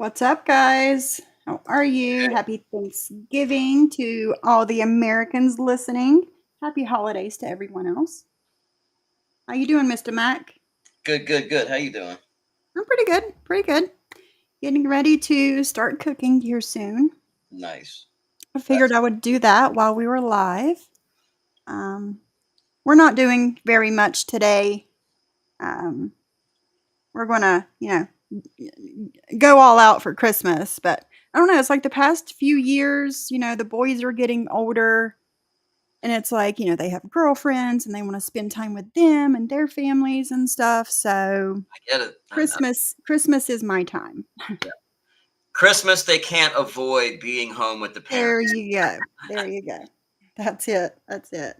What's up, guys? How are you? Happy Thanksgiving to all the Americans listening. Happy holidays to everyone else. How you doing, Mr. Mac? Good. How you doing? I'm pretty good. Pretty good. Getting ready to start cooking here soon. Nice. I figured That's I would do that while we were live. Um, we're not doing very much today. Um, we're gonna, go all out for Christmas, but I don't know. It's like the past few years, the boys are getting older. And it's like, they have girlfriends and they want to spend time with them and their families and stuff. So I get it. Christmas is my time. Yeah. Christmas, they can't avoid being home with the There parents. you go. There you go. That's it. That's it.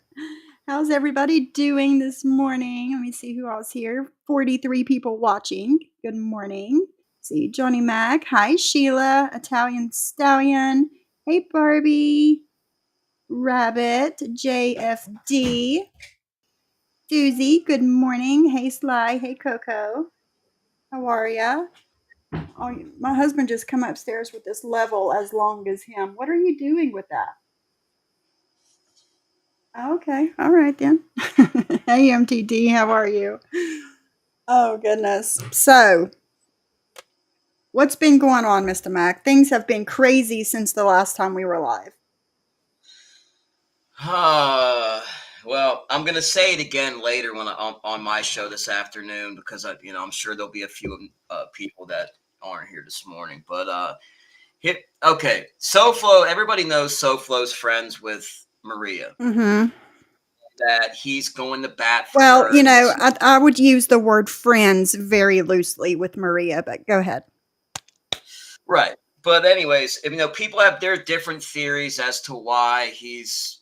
How's everybody doing this morning? Let me see who else here. 43 people watching. Good morning. See Johnny Mac. Hi, Sheila. Italian Stallion. Hey, Barbie. Rabbit. JFD. Susie, good morning. Hey, Sly. Hey, Coco. How are ya? Oh, my husband just come upstairs with this level as long as him. What are you doing with that? Okay, all right then. Hey, MTD, how are you? Oh, goodness. So, what's been going on, Mr. Mac? Things have been crazy since the last time we were live. Well, I'm gonna say it again later on my show this afternoon because I'm sure there'll be a few people that aren't here this morning. But okay, SoFlo. Everybody knows SoFlo's friends with Maria. Mm-hmm. That he's going to bat for Well, her. I would use the word friends very loosely with Maria, but go ahead. Right. But anyways, people have their different theories as to why he's,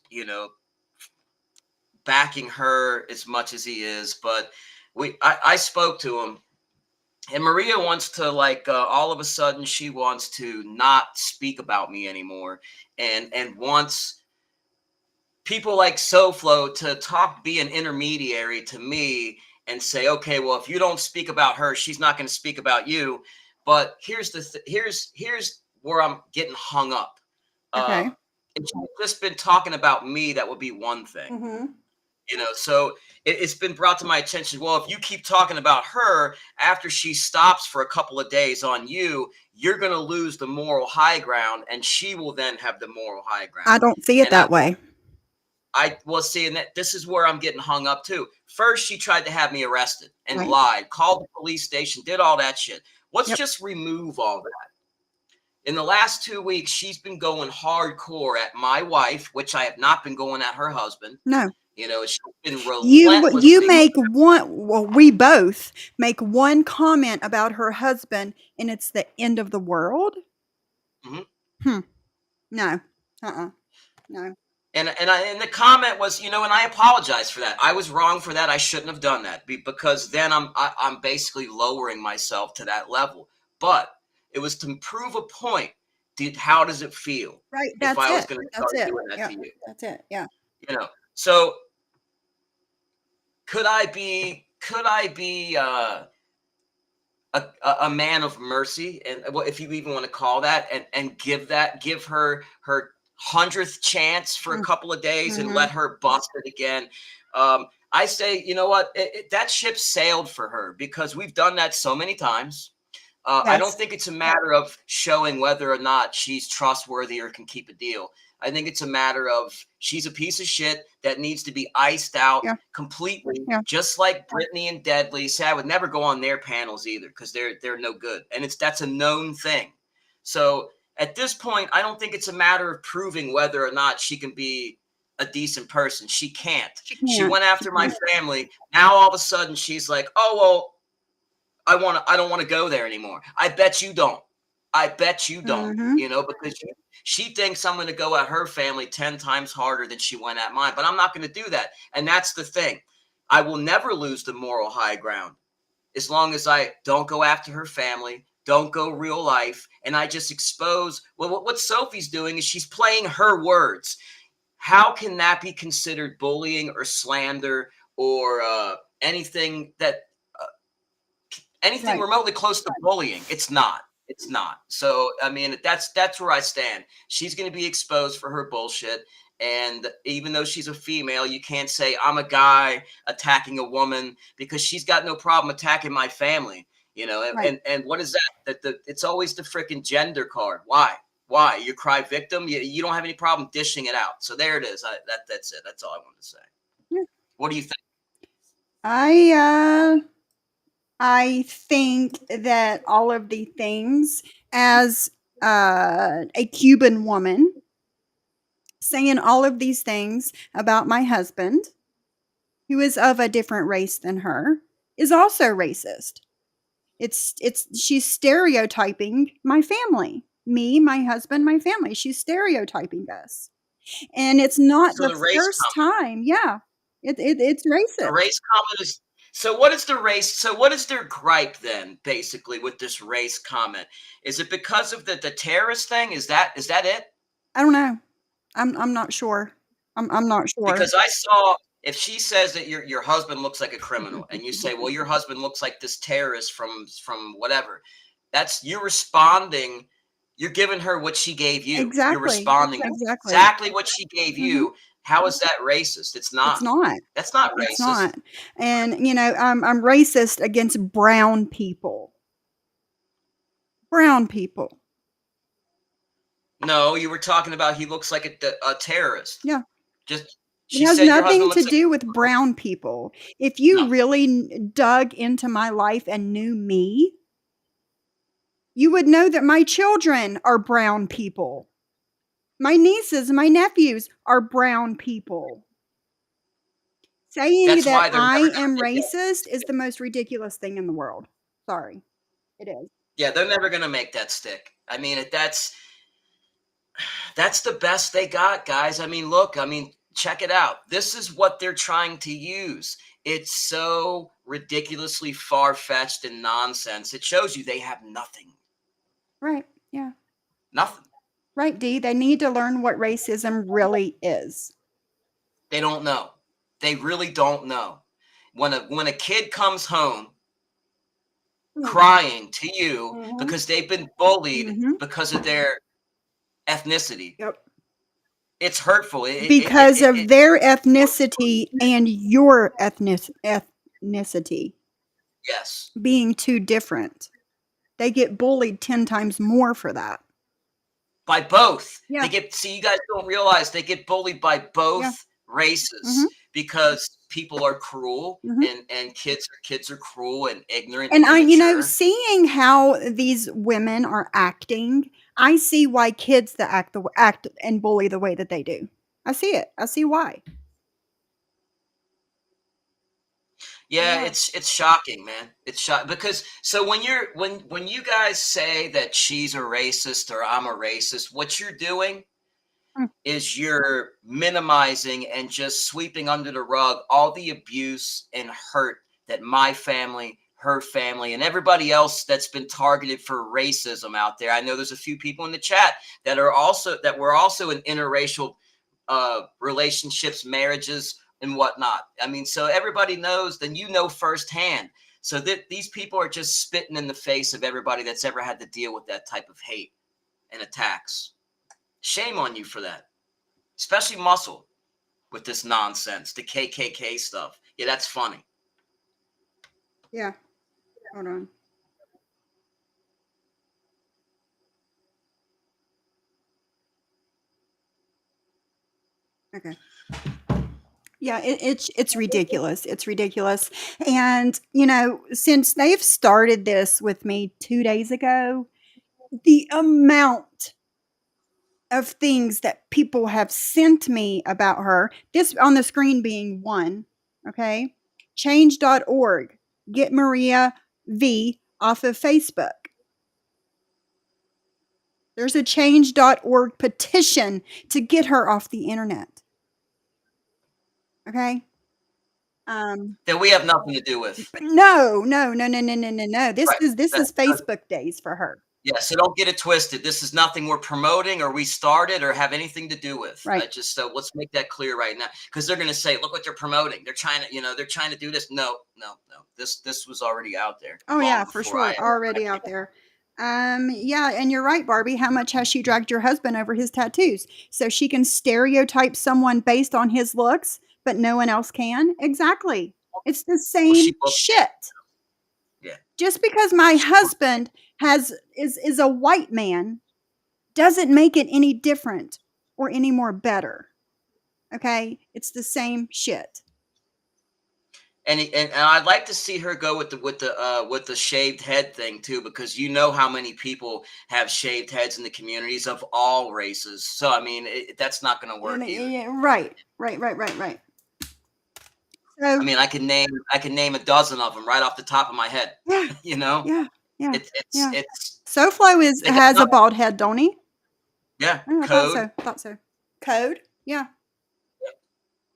backing her as much as he is. But I spoke to him, and Maria wants to all of a sudden she wants to not speak about me anymore, and wants people like SoFlo to be an intermediary to me and say, okay, well, if you don't speak about her, she's not going to speak about you. But here's where I'm getting hung up. Uh, Okay. if she's just been talking about me, that would be one thing. Mm-hmm. So it's been brought to my attention. Well, if you keep talking about her after she stops for a couple of days on you, you're going to lose the moral high ground, and she will then have the moral high I ground. don't see it And that way. I will see, and this is where I'm getting hung up too. First, she tried to have me arrested and Right. lied, called the police station, did all that shit. Let's Yep. just remove all that. In the last 2 weeks, she's been going hardcore at my wife, which I have not been going at her husband. No. She's been You relentlessly. make one, well, we both make one comment about her husband and it's the end of the world? Mhm. Hmm. No. Uh-uh. No. And the comment was, and I apologize for that. I was wrong for that. I shouldn't have done that because then I'm basically lowering myself to that level. But it was to prove a point. How does it feel Right. if That's I was it. going to That's start it. doing that Yeah. to you? That's it. Yeah. So could I be a man of mercy, and if you even want to call that, and give her 100th chance for a couple of days and Mm-hmm. let her bust it again. I say, you know what, that ship sailed for her because we've done that so many times. I don't Yes. think it's a matter of showing whether or not she's trustworthy or can keep a deal. I think it's a matter of she's a piece of shit that needs to be iced out Yeah. completely, Yeah. just like Brittany and Deadly. Say I would never go on their panels either because they're no good, and that's a known thing. So at this point, I don't think it's a matter of proving whether or not she can be a decent person. She can't. She She can't. went She after my can't. family. Now all of a sudden she's like, oh well, I don't want to go there anymore. I bet you don't. I bet you don't. Mm-hmm. Because she thinks I'm going to go at her family 10 times harder than she went at mine. But I'm not going to do that. And that's the thing. I will never lose the moral high ground as long as I don't go after her family, don't go real life, and I just expose. Well, what Sophie's doing is she's playing her words. How can that be considered bullying or slander or anything Right. remotely close to bullying? It's not. It's not. So I mean, that's where I stand. She's going to be exposed for her bullshit. And even though she's a female, you can't say I'm a guy attacking a woman, because she's got no problem attacking my family. You know, Right. and what is that? It's always the freaking gender card. Why? Why? You cry victim. You don't have any problem dishing it out. So there it is. That's it. That's all I wanted to say. Yeah. What do you think? I think that all of the things, as a Cuban woman, saying all of these things about my husband, who is of a different race than her, is also racist. She's stereotyping my family. Me, my husband, my family. She's stereotyping us. And it's not So the the race first time. Yeah. It's The racist. race comment is so what is the race? So what is their gripe then, basically, with this race comment? Is it because of the terrorist thing? Is that it? I don't know. I'm not sure. I'm not sure. Because I saw, if she says that your husband looks like a criminal, and you say, well, your husband looks like this terrorist from whatever, that's you responding. You're giving her what she gave you. You're Exactly. responding Exactly. exactly what she gave Mhm. you. How is that racist? It's It's not. not. That's not It's racist. not. And I'm racist against brown people. Brown people. No, you were talking about he looks like a terrorist. Yeah. Just It she has said your husband nothing to looks like do with brown people. If you no. really dug into my life and knew me, you would know that my children are brown people. My nieces, my nephews are brown people. Saying That's that why they're never I gonna am make that. racist is the most ridiculous thing in the world. Sorry. It is. Yeah, they're never gonna make that stick. I mean, that's the best they got, guys. I mean, look, I mean, check it out. This is what they're trying to use. It's so ridiculously far-fetched and nonsense. It shows you they have nothing. Right. Yeah. Nothing. Right, D. They need to learn what racism really is. They don't know. They really don't know. When a kid comes home crying to you Mhm. because they've been bullied Mhm. because of their ethnicity, Yep. it's hurtful. Because of their ethnicity and your ethnicity Yes, being too different. They get bullied 10 times more for that. by both. They Yeah. get see, you guys don't realize they get bullied by Yeah. both races Mhm. because people are cruel, Mhm. and kids are cruel and ignorant And and immature. seeing how these women are acting, I see why kids that act and bully the way that they do. I see it. I see why. Yeah, Yeah. it's shocking, man. It's shock because so when you guys say that she's a racist or I'm a racist, what you're doing Mm. is you're minimizing and just sweeping under the rug all the abuse and hurt that my family, her family, and everybody else that's been targeted for racism out there. I know there's a few people in the chat that were also in interracial relationships, marriages, and whatnot. I mean, so everybody knows, then you know firsthand. So that these people are just spitting in the face of everybody that's ever had to deal with that type of hate and attacks. Shame on you for that, especially Muscle with this nonsense, the KKK stuff. Yeah, that's funny. Yeah. Hold on. Okay. Yeah, it's ridiculous. It's ridiculous. And since they've started this with me 2 days ago, the amount of things that people have sent me about her, this on the screen being one, okay? Change.org. Get Maria V off of Facebook. There's a change.org petition to get her off the internet. Okay? That we have nothing to do with. No, no, no, no, no, no, no, no. This Right. is this That, is Facebook days for her. yeah, so don't get it twisted. This is nothing we're promoting or we started or have anything to do with. Right. Just let's make that clear right now, because they're going to say, "Look what they're promoting. They're trying to, they're trying to do this." No, no, no. This was already out there. Oh long yeah, for before I sure. Already out there. Yeah, and you're right, Barbie. How much has she dragged your husband over his tattoos? So she can stereotype someone based on his looks, but no one else can? Exactly. It's the Well, same she looked shit. yeah. Just because my She looked husband is a white man doesn't make it any different or any more better. Okay? It's the same shit. and I'd like to see her go with the shaved head thing too, because you know how many people have shaved heads in the communities of all races. So I mean, that's not going to work either. Yeah, right. Right. So, I mean, I can name a dozen of them right off the top of my head. yeah, You know, yeah, yeah, yeah. it's SoFlo they got has a nothing. bald head, don't he? Yeah, Oh, I thought code. so. Thought so. Code. Yeah.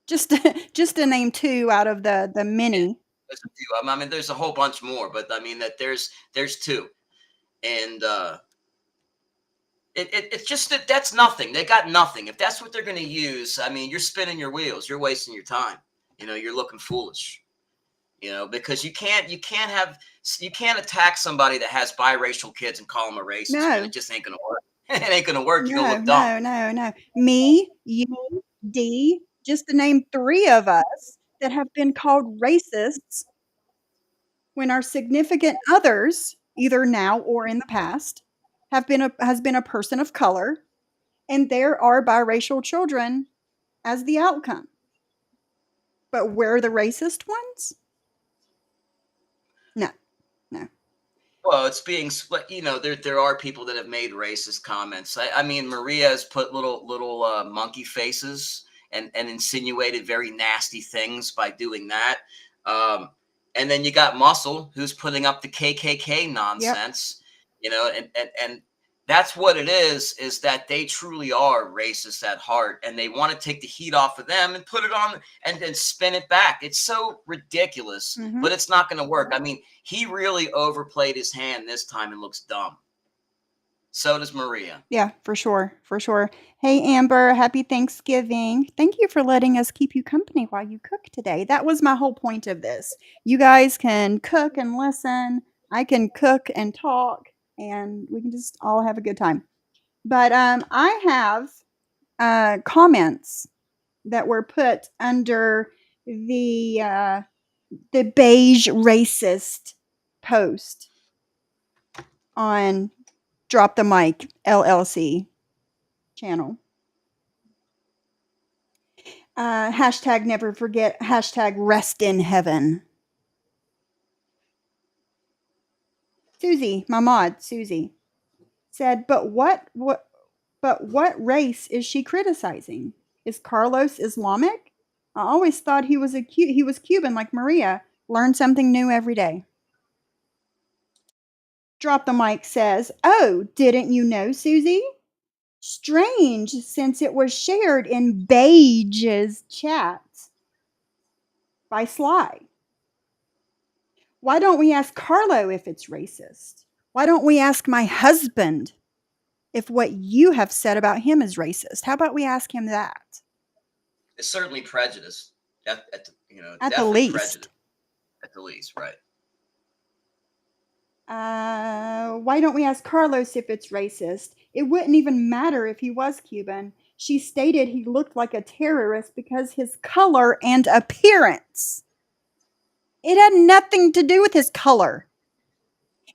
Just just to name two out of the Yeah, many. there's a few. I mean, there's a whole bunch more, but I mean that there's two, and it's just that's nothing. They got nothing. If that's what they're going to use, I mean, you're spinning your wheels. You're wasting your time. You know, you're looking foolish. You know, because you can't attack somebody that has biracial kids and call them a racist, man. No, It just ain't gonna work. It ain't gonna work. You're gonna no, look dumb. no, no, no. Me, you, D, just to name three of us that have been called racists when our significant others, either now or in the past, has been a person of color, and there are biracial children as the outcome. But we're the racist ones? No, no. Well, it's being split. You know, there are people that have made racist comments. I mean, Maria has put little monkey faces and insinuated very nasty things by doing that. Um, and then you got Muscle, who's putting up the KKK Yep. nonsense. You know, and that's what it is that they truly are racist at heart, and they want to take the heat off of them and put it on and spin it back. It's so ridiculous, Hmm. but it's not going to work. I mean, he really overplayed his hand this time and looks dumb. So does Maria. Yeah, for sure. For sure. Hey, Amber, happy Thanksgiving. Thank you for letting us keep you company while you cook today. That was my whole point of this. You guys can cook and listen. I can cook and talk, and we can just all have a good time. But I have comments that were put under the beige racist post on Drop the Mic LLC channel. Hashtag never forget. Hashtag rest in heaven. Susie, my mod, Susie, said, but what race is she criticizing? Is Carlos Islamic? I always thought he was Cuban like Maria. Learn something new every day. Drop the Mic says, "Oh, didn't you know, Susie? Strange, since it was shared in Beige's chat by Sly. Why don't we ask Carlo if it's racist? Why don't we ask my husband if what you have said about him is racist? How about we ask him that? It's certainly prejudice. At the Definitely least. prejudice at the least, right? Why don't we ask Carlos if it's racist? It wouldn't even matter if he was Cuban. She stated he looked like a terrorist because his color and appearance. It had nothing to do with his color.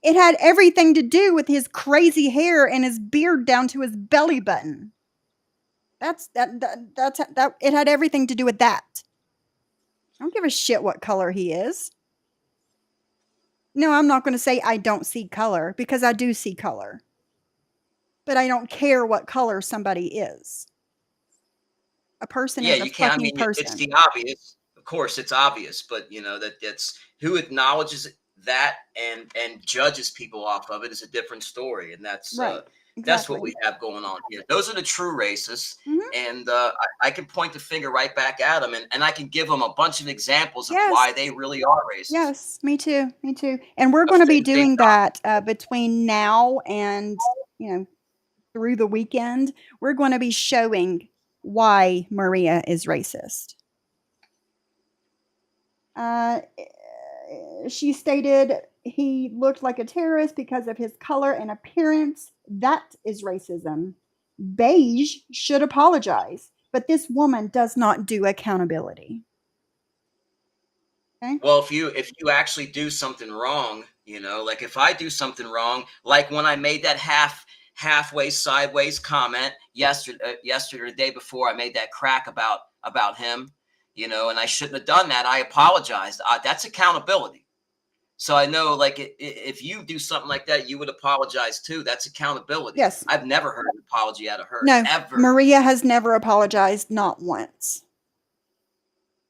It had everything to do with his crazy hair and his beard down to his belly button. That it had everything to do with that. I don't give a shit what color he is. No, I'm not going to say I don't see color because I do see color. But I don't care what color somebody is. A person Yeah, is a you can't. I fucking mean, it's person. the obvious. Of course, it's obvious, but you know that's who acknowledges that and judges people off of it is a different story, and Right. that's what Exactly. we have going on here. Those are the true racists, Mhm. and I can point the finger right back at them, and I can give them a bunch of examples of Yes. why they really are racist. Yes, me too. Me too. And we're Of going to be things they've doing done. that between now and, you know, through the weekend. We're going to be showing why Maria is racist. Uh, she stated he looked like a terrorist because of his color and appearance. That is racism. Beige should apologize, but this woman does not do accountability. Okay? Well, if you actually do something wrong, like if I do something wrong, like when I made that halfway sideways comment yesterday or the day before, I made that crack about him, and I shouldn't have done that. I apologized. That's accountability. So I know, like, if you do something like that, you would apologize too. That's accountability. Yes. I've never heard an apology out of her. No, Ever. Maria has never apologized, not once.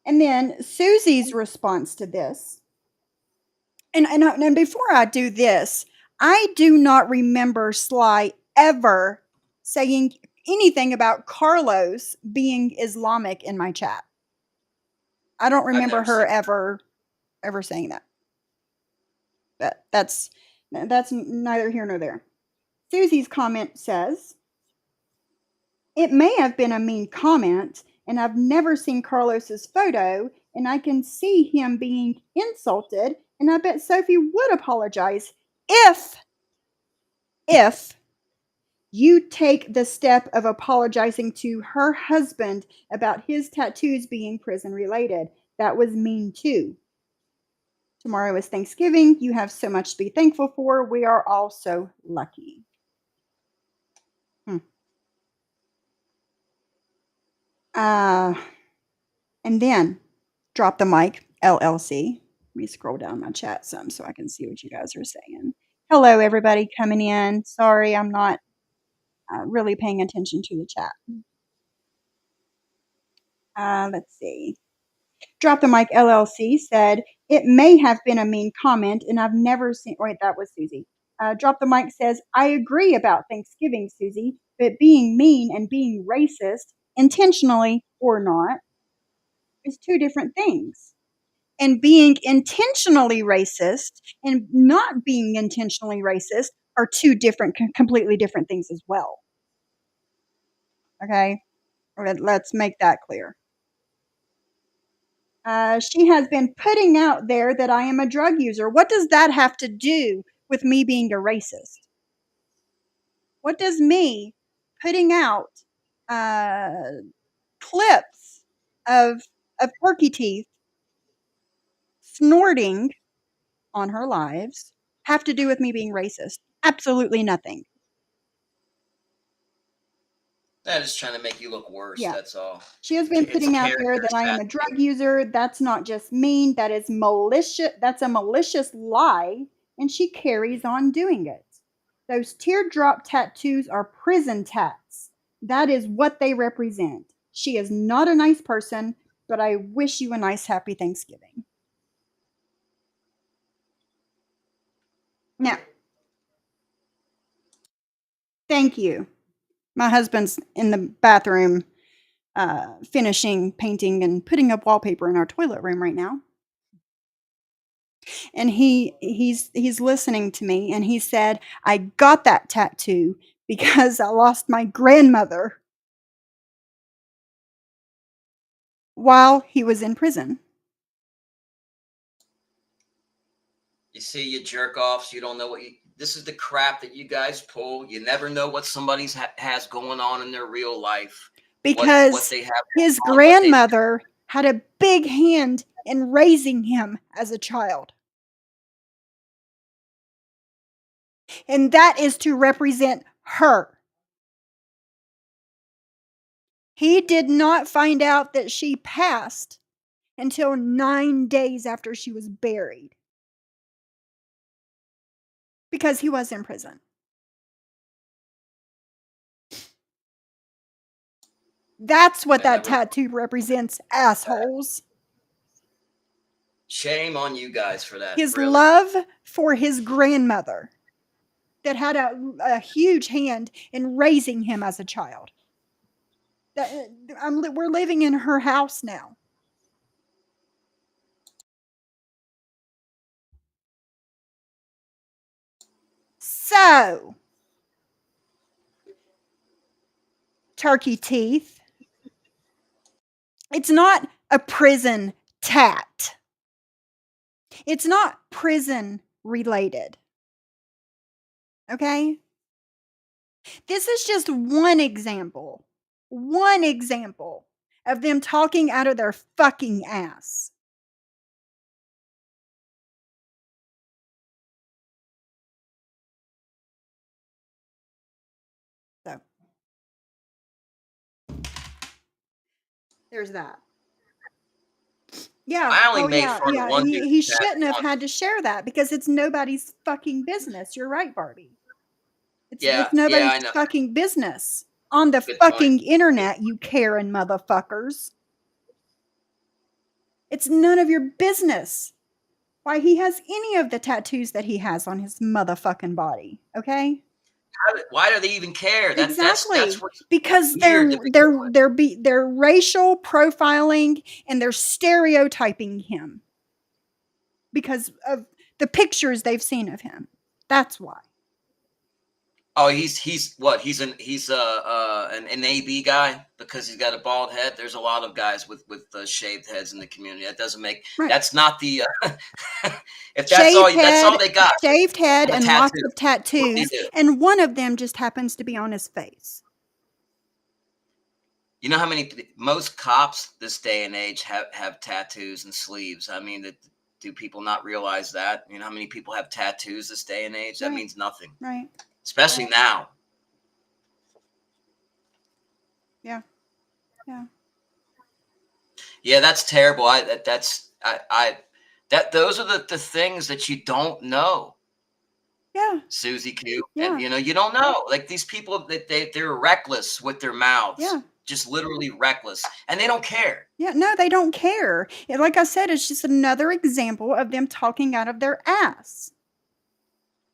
And then Susie's response to this, and before I do this, I do not remember Sly ever saying anything about Carlos being Islamic in my chat. I don't remember never her said ever saying that. But that's neither here nor there. Susie's comment says, "It may have been a mean comment, and I've never seen Carlos's photo, and I can see him being insulted, and I bet Sophie would apologize if you take the step of apologizing to her husband about his tattoos being prison related. That was mean too. Tomorrow is Thanksgiving. You have so much to be thankful for. We are all so lucky." And then Drop the Mic LLC. Let me scroll down my chat some so I can see what you guys are saying. Hello, everybody coming in. Sorry, I'm not really paying attention to the chat. Let's see. Drop the Mic LLC said, "It may have been a mean comment, and I've never seen." Wait, that was Susie. Drop the Mic says, "I agree about Thanksgiving, Susie, but being mean and being racist, intentionally or not, is two different things. And being intentionally racist and not being intentionally racist are two different, completely different things as well." Okay, let's make that clear. She has been putting out there that I am a drug user. What does that have to do with me being a racist? What does me putting out clips of Turkey Teeth snorting on her lives have to do with me being racist? Absolutely nothing. That is trying to make you look worse. Yeah. That's all. She has been It's putting out there character that I am a assassination. drug user. That's not just mean, that is malicious. That's a malicious lie, and she carries on doing it. Those teardrop tattoos are prison tats. That is what they represent. She is not a nice person, but I wish you a nice, happy Thanksgiving. Now, thank you. My husband's in the bathroom finishing painting and putting up wallpaper in our toilet room right now. And he's listening to me, and he said, "I got that tattoo because I lost my grandmother while he was in prison." You see, you jerk offs. You don't know what this is the crap that you guys pull. You never know what somebody's has going on in their real life. What Because they have his going on, what they grandmother had a big hand in raising him as a child. And that is to represent her. He did not find out that she passed until 9 days after she was buried because he was in prison. That's what that tattoo represents, assholes. Shame on you guys for that. His really. love for his grandmother that had a huge hand in raising him as a child. We're living in her house now. So, Turkey Teeth, it's not a prison tat. It's not prison related. Okay? This is just one example of them talking out of their fucking ass. So there's that. Yeah. I only Oh, made yeah. fun of Yeah. one dude's He tattoo shouldn't have once. had to share that because it's nobody's fucking business. You're right, Barbie. It's Yeah, nobody's I know. fucking business on the Good point. fucking internet, you Karen motherfuckers. It's none of your business why he has any of the tattoos that he has on his motherfucking body. Okay? Why do they even care? That's Exactly. what's Because weird to begin with. they're racial profiling and they're stereotyping him because of the pictures they've seen of him. That's why. Oh, he's what? He's an AB guy because he's got a bald head. There's a lot of guys with shaved heads in the community. That doesn't make Right. that's not the if Shaved that's all head, they got. shaved head A and lots tattoo. of tattoos, and one of them just happens to be on his face. You know how most cops this day and age have tattoos and sleeves. I mean, do people not realize that? You know how many people have tattoos this day and age? That Right. means nothing. Right. Especially now. Yeah. Yeah. Yeah, that's terrible. Those are the things that you don't know. Yeah. Susie Q. Yeah. And you don't know. Like these people that they're reckless with their mouths. Yeah. Just literally reckless. And they don't care. Yeah, no, they don't care. Like I said, it's just another example of them talking out of their ass.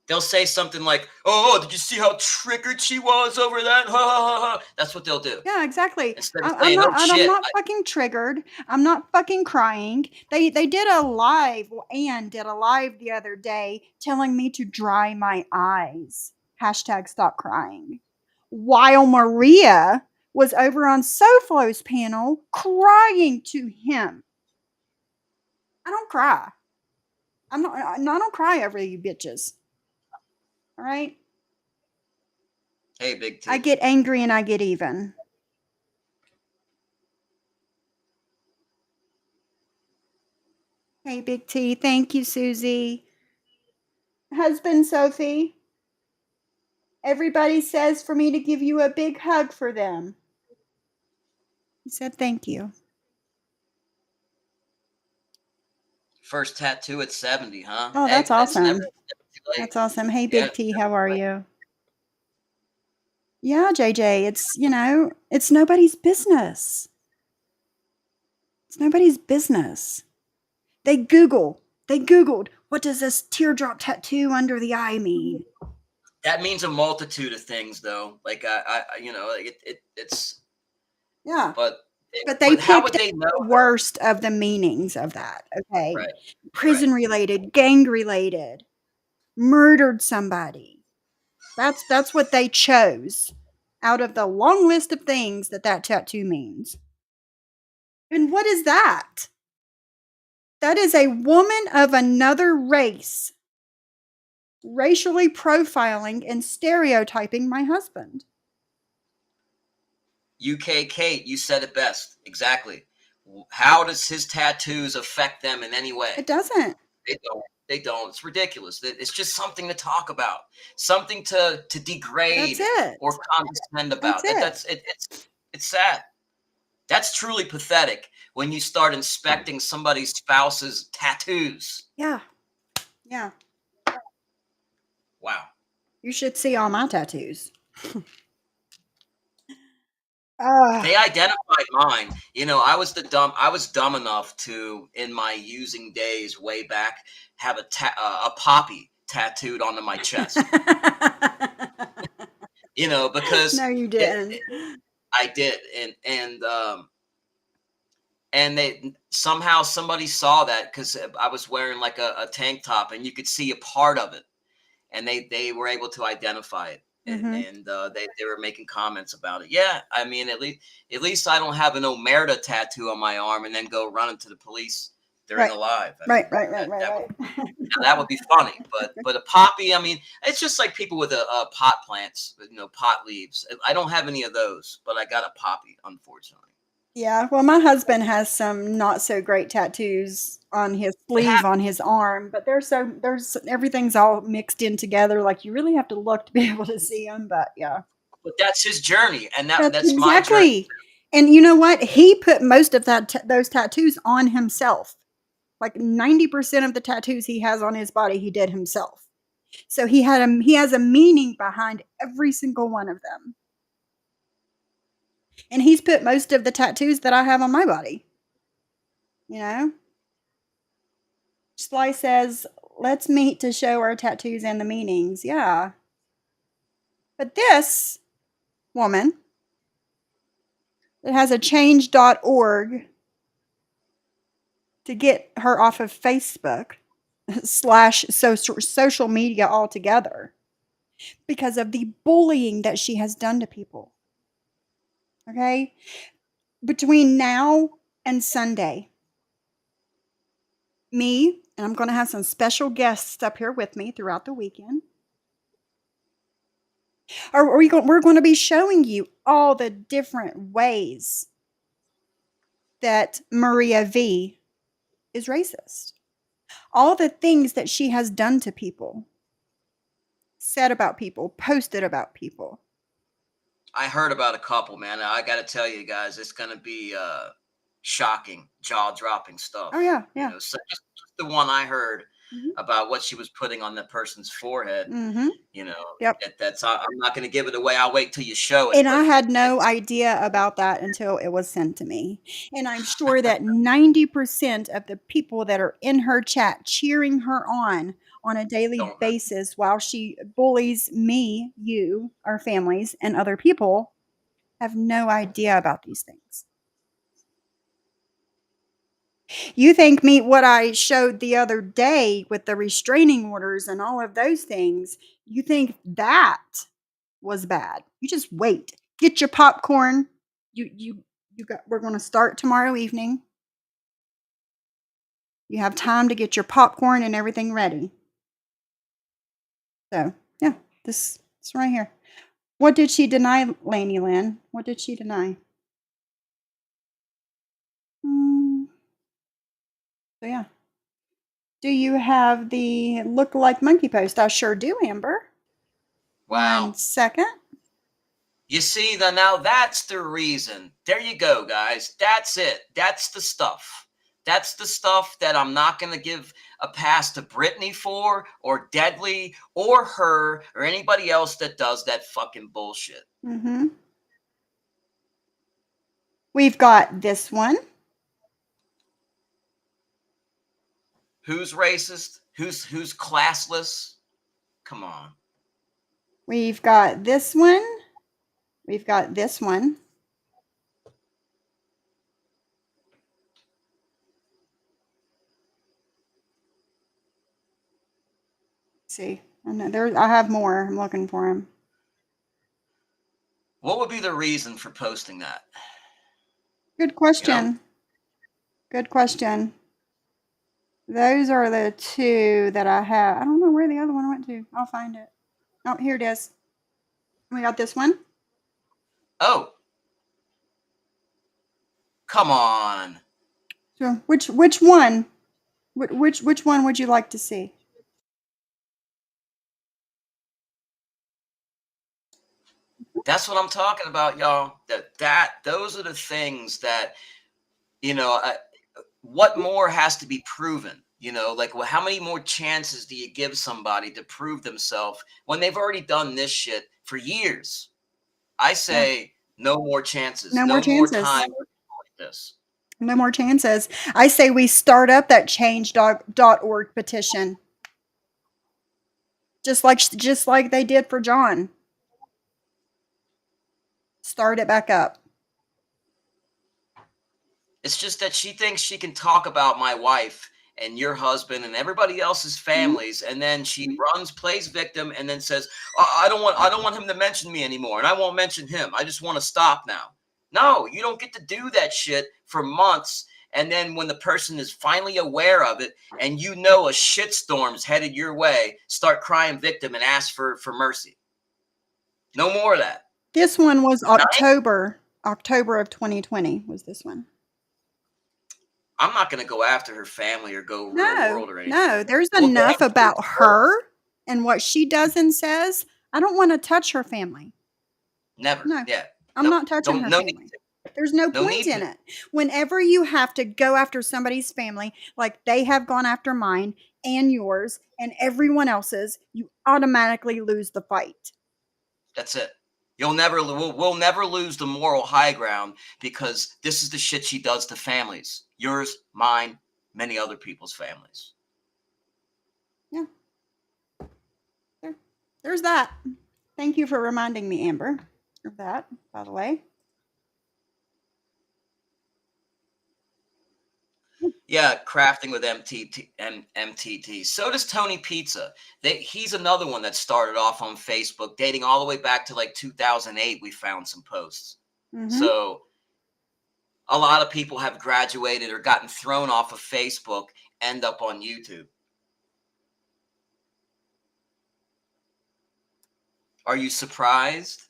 They'll say something like, "Oh, did you see how triggered she was over that?" Ha ha ha. That's what they'll do. Yeah, exactly. Instead of I'm saying, not. "Oh I'm shit." not fucking triggered. I'm not fucking crying. They did a live. Well, Anne did a live the other day telling me to dry my eyes. Hashtag stop crying. While Maria was over on SoFlo's panel crying to him. I don't cry. I don't cry over you bitches. All right. Hey, Big T. I get angry and I get even. Hey, Big T. Thank you, Susie. Husband, Sophie. Everybody says for me to give you a big hug for them. He said thank you. First tattoo at 70, huh? Oh, that's Hey, awesome. never too late. That's awesome. Hey, Yeah, Big T, how are you? Yeah, JJ, it's nobody's business. It's nobody's business. They Googled, what does this teardrop tattoo under the eye mean? That means a multitude of things, though. Like it's Yeah. But they how picked would they know? the worst of the meanings of that. Okay. Right. Prison related, gang related, murdered somebody. That's what they chose out of the long list of things that tattoo means. And what is that? That is a woman of another race racially profiling and stereotyping my husband. UK Kate, you said it best. Exactly. How does his tattoos affect them in any way? It doesn't. They don't. It's ridiculous. It's just something to talk about, something to degrade or condescend about. It's sad. That's truly pathetic when you start inspecting somebody's spouse's tattoos. Yeah. Yeah. Wow. You should see all my tattoos. They identified mine. I was dumb enough to, in my using days way back, have a poppy tattooed onto my chest. Because no, you didn't. I did, and they somehow somebody saw that because I was wearing like a tank top, and you could see a part of it, and they were able to identify it. And they were making comments about it. Yeah, I mean, at least I don't have an omerta tattoo on my arm and then go running to the police during a live. I Right, mean, right, right, right, right. that would be funny. But a poppy, I mean, it's just like people with a pot plants, pot leaves. I don't have any of those, but I got a poppy, unfortunately. Yeah, well, my husband has some not so great tattoos on his It sleeve, on his arm, but there's everything's all mixed in together. Like you really have to look to be able to see them. But yeah, But that's his journey, and that's that's my journey. exactly. And you know what? He put most of those tattoos on himself. Like 90% of the tattoos he has on his body, he did himself. So he has a meaning behind every single one of them. And he's put most of the tattoos that I have on my body. You know? Sly says, let's meet to show our tattoos and the meanings. Yeah. But this woman that has a change.org to get her off of Facebook / social media altogether because of the bullying that she has done to people. Okay? Between now and Sunday, me, and I'm going to have some special guests up here with me throughout the weekend. We're going to be showing you all the different ways that Maria V is racist. All the things that she has done to people, said about people, posted about people. I heard about a couple, man. I got to tell you guys, it's going to be shocking, jaw-dropping stuff. Oh, yeah. So just the one I heard about what she was putting on that person's forehead. Yep. I'm not going to give it away. I'll wait till you show it. And I had no idea about that until it was sent to me. And I'm sure that 90% of the people that are in her chat cheering her on a daily basis while she bullies me, you, our families, and other people have no idea about these things. You think what I showed the other day with the restraining orders and all of those things, you think that was bad. You just wait. Get your popcorn. We're going to start tomorrow evening. You have time to get your popcorn and everything ready. So, yeah, this right here. What did she deny, Laney Lynn? What did she deny? So, yeah. Do you have the look like monkey post? I sure do, Amber. Wow. 1 second. You see, now that's the reason. There you go, guys. That's it. That's the stuff. That's the stuff that I'm not going to give a pass to Brittany for, or Deadly, or her, or anybody else that does that fucking bullshit. We've got this one. Who's racist? Who's classless? Come on. We've got this one. We've got this one. Let's see, I have more. I'm looking for them. What would be the reason for posting that? Good question. Good question. Those are the two that I have. I don't know where the other one went to. I'll find it. Oh, here it is. We got this one. Oh. Come on. So which one? Which one would you like to see? That's what I'm talking about, y'all. Those are the things that, what more has to be proven? Like, well, how many more chances do you give somebody to prove themselves when they've already done this shit for years? I say no more chances. No more chances. More time like this. No more chances. I say we start up that change.org petition. Just like they did for John. Start it back up. It's just that she thinks she can talk about my wife and your husband and everybody else's families, and then she plays victim, and then says, I don't want him to mention me anymore, and I won't mention him. I just want to stop now. No, you don't get to do that shit for months And then when the person is finally aware of it and you know a shitstorm's headed your way, start crying victim and ask for mercy. No more of that. This one was Tonight, October of 2020 was this one. I'm not going to go after her family or go real world or anything. No, there's We'll go enough after about her and what she does and says. I don't want to touch her family. Never. No. Yeah. I'm not touching her No family. need to. There's no No point need in to. it. Whenever you have to go after somebody's family, like they have gone after mine and yours and everyone else's, you automatically lose the fight. That's it. We'll never lose the moral high ground because this is the shit she does to families. Yours, mine, many other people's families. Yeah. There's that. Thank you for reminding me, Amber, of that, by the way. Yeah, crafting with MTT. So does Tony Pizza. He's another one that started off on Facebook, dating all the way back to like 2008. We found some posts. Mm-hmm. So a lot of people have graduated or gotten thrown off of Facebook, end up on YouTube. Are you surprised?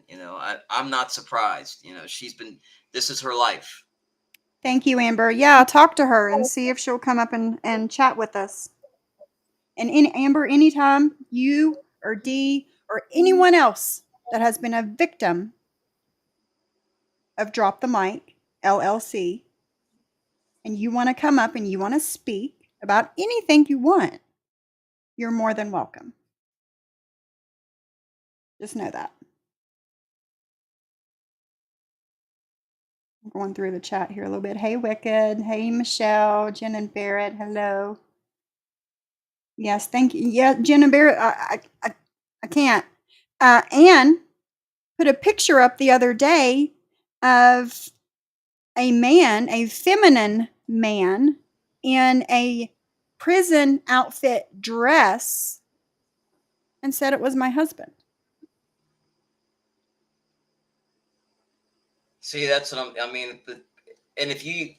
You know, I'm not surprised. You know, this is her life. Thank you, Amber. Yeah, I'll talk to her and see if she'll come up and chat with us. And Amber, anytime you or Dee or anyone else that has been a victim of Drop the Mic LLC, and you want to come up and you want to speak about anything you want, you're more than welcome. Just know that. I'm going through the chat here a little bit. Hey, Wicked. Hey, Michelle, Jen and Barrett. Hello. Yes, thank you. Yeah, Jen and Barrett. I can't. Anne put a picture up the other day of a man, a feminine man, in a prison outfit dress, and said it was my husband. See, that's what I mean. And if you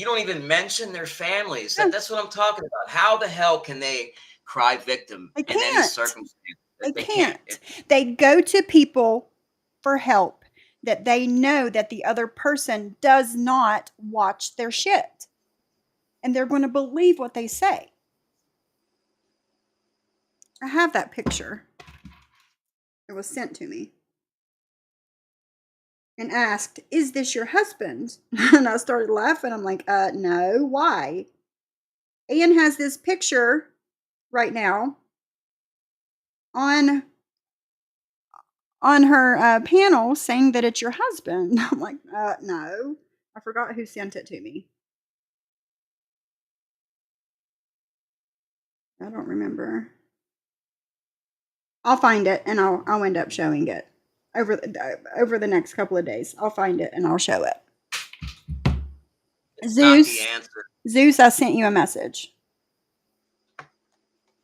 don't even mention their families, that's what I'm talking about. How the hell can they cry victim in any circumstance? They can't. They go to people for help that they know that the other person does not watch their shit. And they're going to believe what they say. I have that picture. It was sent to me. And asked, "Is this your husband?" And I started laughing. I'm like, no, why? Anne has this picture right now on her panel saying that it's your husband. I'm like, no. I forgot who sent it to me. I don't remember. I'll find it and I'll end up showing it over the next couple of days. I'll find it and I'll show it. It's Zeus, not the answer. Zeus, I sent you a message.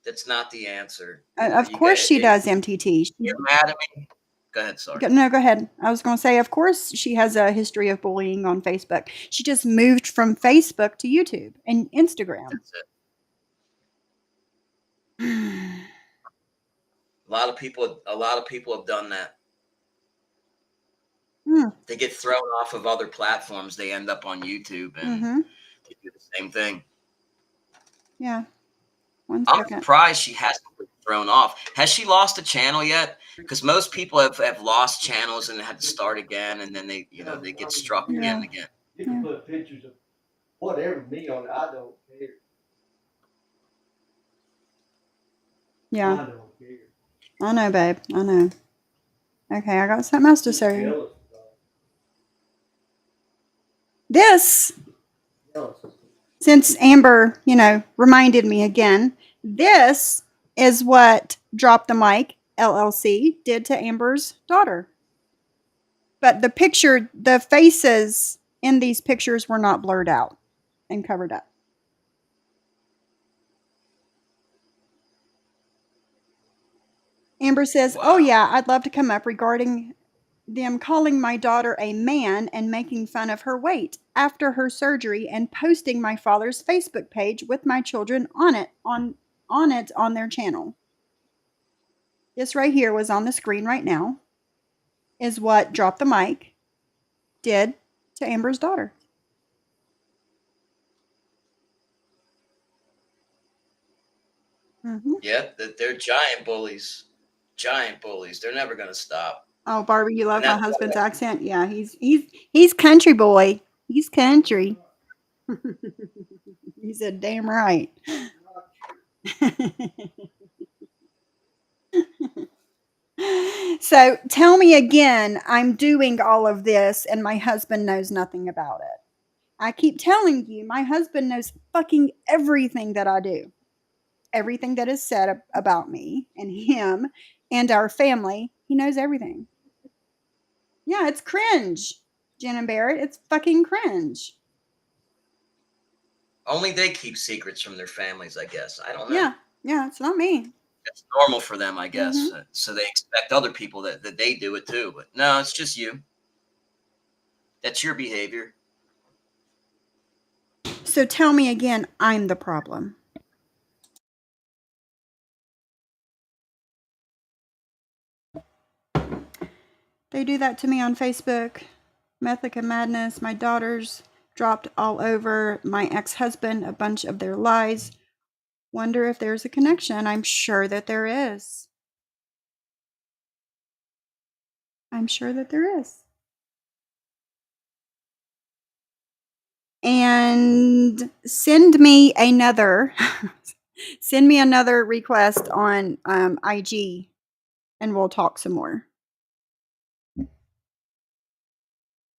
That's not the answer. Of course she does, MTT. You're mad at me? Go ahead, sorry. No, go ahead. I was going to say, of course she has a history of bullying on Facebook. She just moved from Facebook to YouTube and Instagram. That's it. A lot of people have done that. They get thrown off of other platforms. They end up on YouTube and they do the same thing. Yeah. I'm surprised she hasn't been thrown off. Has she lost a channel yet? Because most people have lost channels and had to start again, and then they get struck again and again. You can put pictures of whatever me on it. I don't care. Yeah. I don't care. I know, babe. I know. Okay, I got something else to say. This, since Amber, reminded me again, this is what Drop the Mic LLC did to Amber's daughter. But the faces in these pictures were not blurred out and covered up. Amber says, "Oh yeah, I'd love to come up regarding them calling my daughter a man and making fun of her weight after her surgery and posting my father's Facebook page with my children on it on their channel. This right here was on the screen right now is what Drop the Mic did to Amber's daughter. Yeah, they're giant bullies. Giant bullies. They're never gonna stop. Oh, Barbie, you love And my that's husband's accent? Yeah, he's country boy. He's country. You said damn right. So tell me again, I'm doing all of this and my husband knows nothing about it. I keep telling you, my husband knows fucking everything that I do. Everything that is said about me and him and our family. He knows everything. Yeah, it's cringe, Jen and Barrett. It's fucking cringe. only they keep secrets from their families, I guess. I don't know. Yeah, it's not me. It's normal for them, I guess. Mm-hmm. So they expect other people that they do it too. But no, it's just you. That's your behavior. So tell me again, I'm the problem. They do that to me on Facebook. Methica Madness, my daughters dropped all over my ex-husband a bunch of their lies. Wonder if there's a connection. I'm sure that there is. I'm sure that there is. And send me another request on IG and we'll talk some more.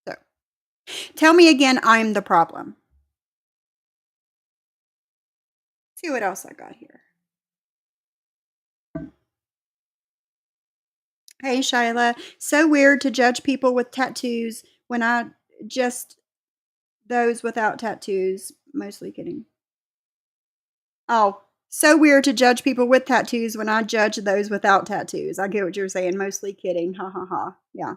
So tell me again, I'm the problem. See what else I got here. Hey, Shyla. So weird to judge people with tattoos when I just those without tattoos. Mostly kidding. Oh, so weird to judge people with tattoos when I judge those without tattoos. I get what you're saying. Mostly kidding. Ha ha ha. Yeah.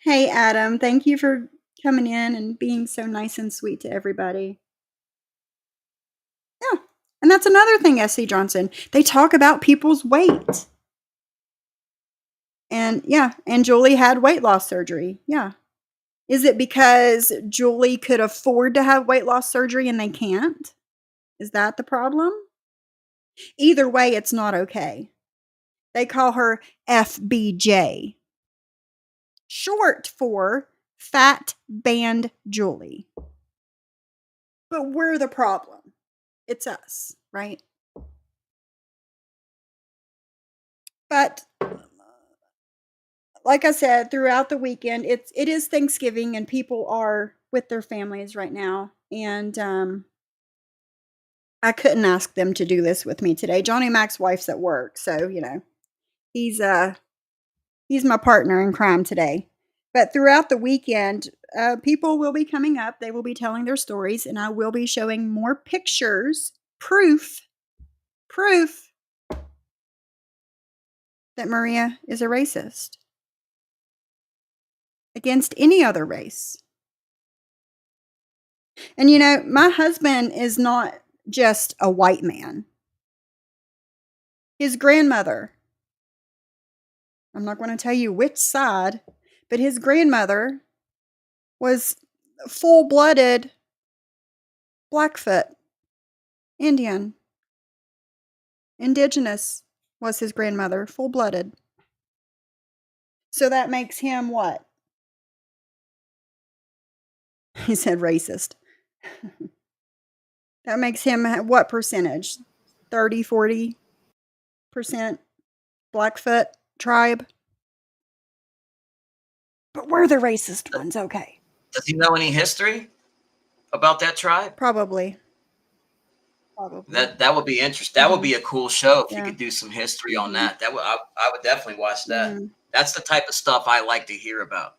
Hey, Adam. Thank you for coming in and being so nice and sweet to everybody. Yeah. And that's another thing, S.C. Johnson. They talk about people's weight. And yeah, and Julie had weight loss surgery. Yeah. Is it because Julie could afford to have weight loss surgery and they can't? Is that the problem? Either way, it's not okay. They call her FBJ, short for Fat Band Julie. But we're the problem. It's us, right? But like I said, throughout the weekend, it is Thanksgiving and people are with their families right now. And I couldn't ask them to do this with me today. Johnny Mac's wife's at work, so he's my partner in crime today. But throughout the weekend, people will be coming up. They will be telling their stories, and I will be showing more pictures, proof that Maria is a racist against any other race. And my husband is not just a white man. His grandmother, I'm not going to tell you which side, but his grandmother was full-blooded Blackfoot, Indian, indigenous was his grandmother, full-blooded. So that makes him what? He said racist. That makes him what percentage? 30, 40% Blackfoot tribe? But we're the racist ones, okay. Does he know any history about that tribe? Probably. That would be interesting. That would be a cool show if you Yeah. could do some history on that. That would I would definitely watch that. Mhm. That's the type of stuff I like to hear about.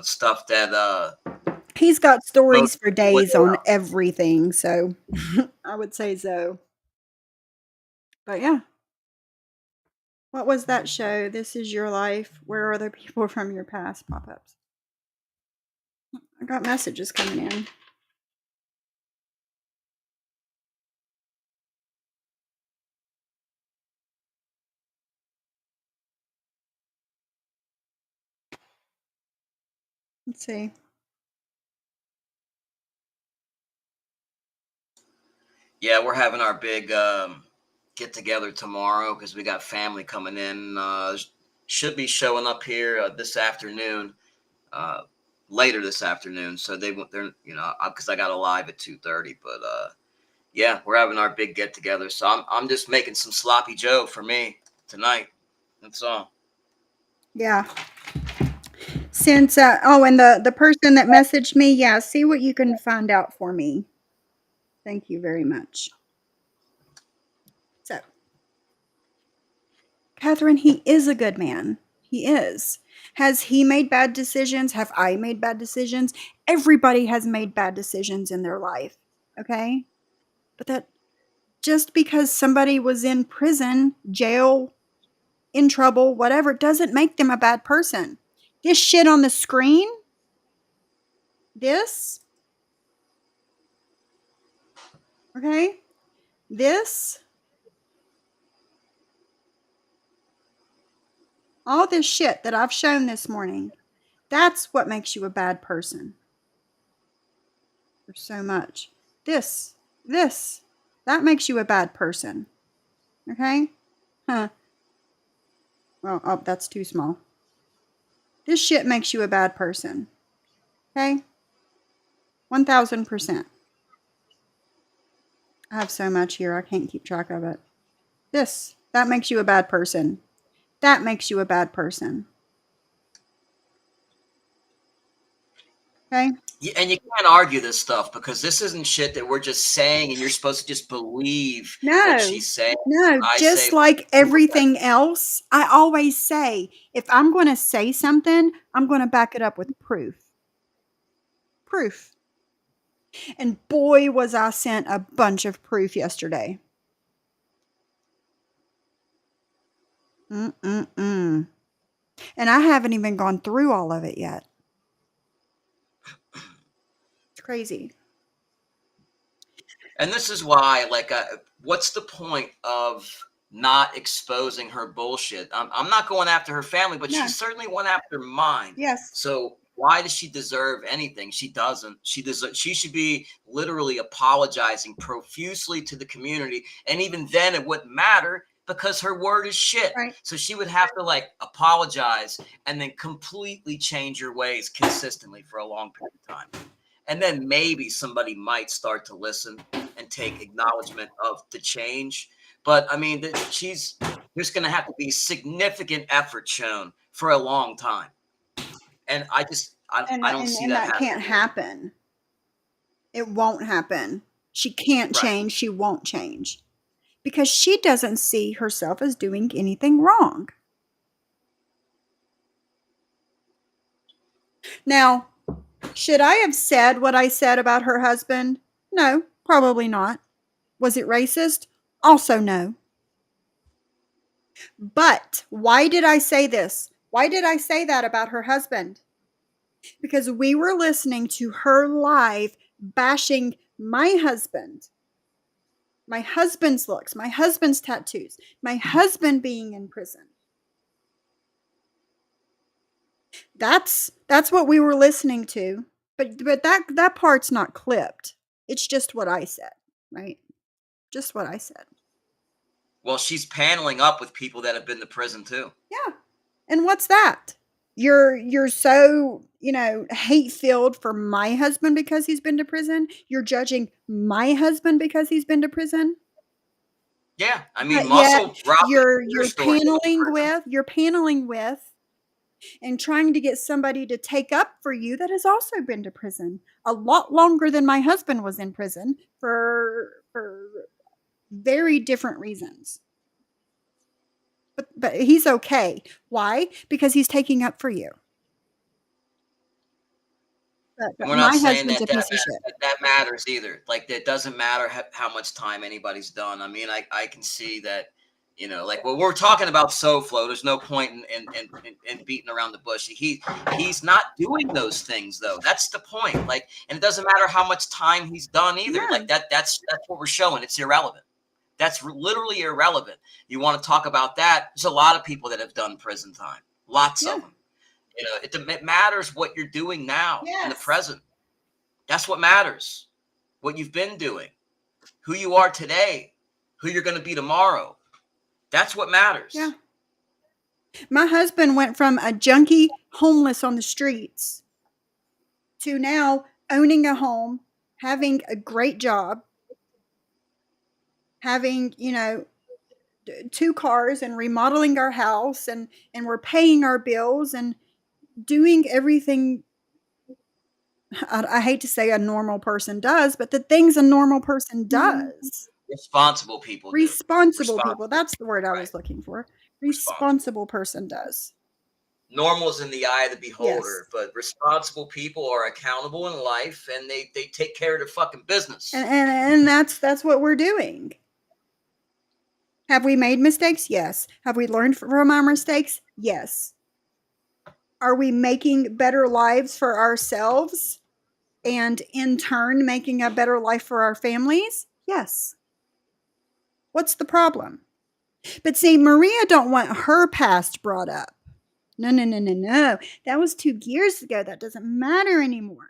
Stuff that He's got stories most for people would days know on about. everything, so I would say so. But yeah. What was that show? This Is Your Life. Where are the people from your past? Pop-ups. I got messages coming in. Let's see. Yeah, we're having our big get together tomorrow because we got family coming in. Should be showing up here this afternoon, later this afternoon. So they're because I got a live at 2:30. But yeah, we're having our big get together. So I'm just making some sloppy Joe for me tonight. That's all. Yeah. Since and the person that messaged me, yeah, see what you can find out for me. Thank you very much. So, Catherine, he is a good man. He is. Has he made bad decisions? Have I made bad decisions? Everybody has made bad decisions in their life. Okay? But that just because somebody was in prison, jail, in trouble, whatever, doesn't make them a bad person. This shit on the screen, this, okay? This, all this shit that I've shown this morning, that's what makes you a bad person. There's so much. This, that makes you a bad person. Okay? Huh. Well, oh, that's too small. This shit makes you a bad person. Okay? 1000%. I have so much here, I can't keep track of it. This, that makes you a bad person. That makes you a bad person. Okay? Yeah, and you can't argue this stuff because this isn't shit that we're just saying and you're supposed to just believe what No, she's saying. no, I just say, like everything else, I always say, if I'm going to say something, I'm going to back it up with proof. Proof. And boy, was I sent a bunch of proof yesterday. And I haven't even gone through all of it yet. It's crazy. and this is why, like, what's the point of not exposing her bullshit? I'm not going after her family, but No. she certainly went after mine. Yes. So why does she deserve anything? She doesn't. She should be literally apologizing profusely to the community, and even then, it wouldn't matter because her word is shit. Right. So she would have to like apologize and then completely change her ways consistently for a long period of time. And then maybe somebody might start to listen and take acknowledgement of the change. But I mean, there's going to have to be significant effort shown for a long time. And I don't see that happening. Can't happen. It won't happen. She can't change. She won't change. Because she doesn't see herself as doing anything wrong. Now, should I have said what I said about her husband? No, probably not. Was it racist? Also no. But why did I say this? Why did I say that about her husband? Because we were listening to her live bashing my husband. My husband's looks, my husband's tattoos, my husband being in prison. That's what we were listening to. But that part's not clipped. It's just what I said, right? Just what I said. Well, she's paneling up with people that have been to prison too. Yeah. And what's that? You're so, hate-filled for my husband because he's been to prison? You're judging my husband because he's been to prison? Yeah, I mean, you're paneling with and trying to get somebody to take up for you that has also been to prison a lot longer than my husband was in prison for very different reasons. But he's okay. Why? Because he's taking up for you. But we're not my saying husband's a piece of shit. that matters either. Like, it doesn't matter how much time anybody's done. I mean, I can see that You know, like when we're talking about SoFlo, there's no point in beating around the bush. He's not doing those things though. That's the point. Like, and it doesn't matter how much time he's done either. No. Like that's what we're showing. It's irrelevant. That's literally irrelevant. You want to talk about that? There's a lot of people that have done prison time. Lots Yeah. of them. You know, it matters what you're doing now in the Yes. present. That's what matters. What you've been doing, who you are today, who you're going to be tomorrow. That's what matters. Yeah. My husband went from a junkie, homeless on the streets, to now owning a home, having a great job, having, 2 cars and remodeling our house, and we're paying our bills and doing everything I hate to say a normal person does, but the things a normal person does. Responsible people do. Responsible people. That's the word I was Right. looking for. Responsible. Responsible person does. Normal is in the eye of the beholder, Yes. but responsible people are accountable in life, and they take care of their fucking business. And that's what we're doing. Have we made mistakes? Yes. Have we learned from our mistakes? Yes. Are we making better lives for ourselves and in turn making a better life for our families? Yes. What's the problem? But see, Maria don't want her past brought up. No. That was 2 years ago. That doesn't matter anymore.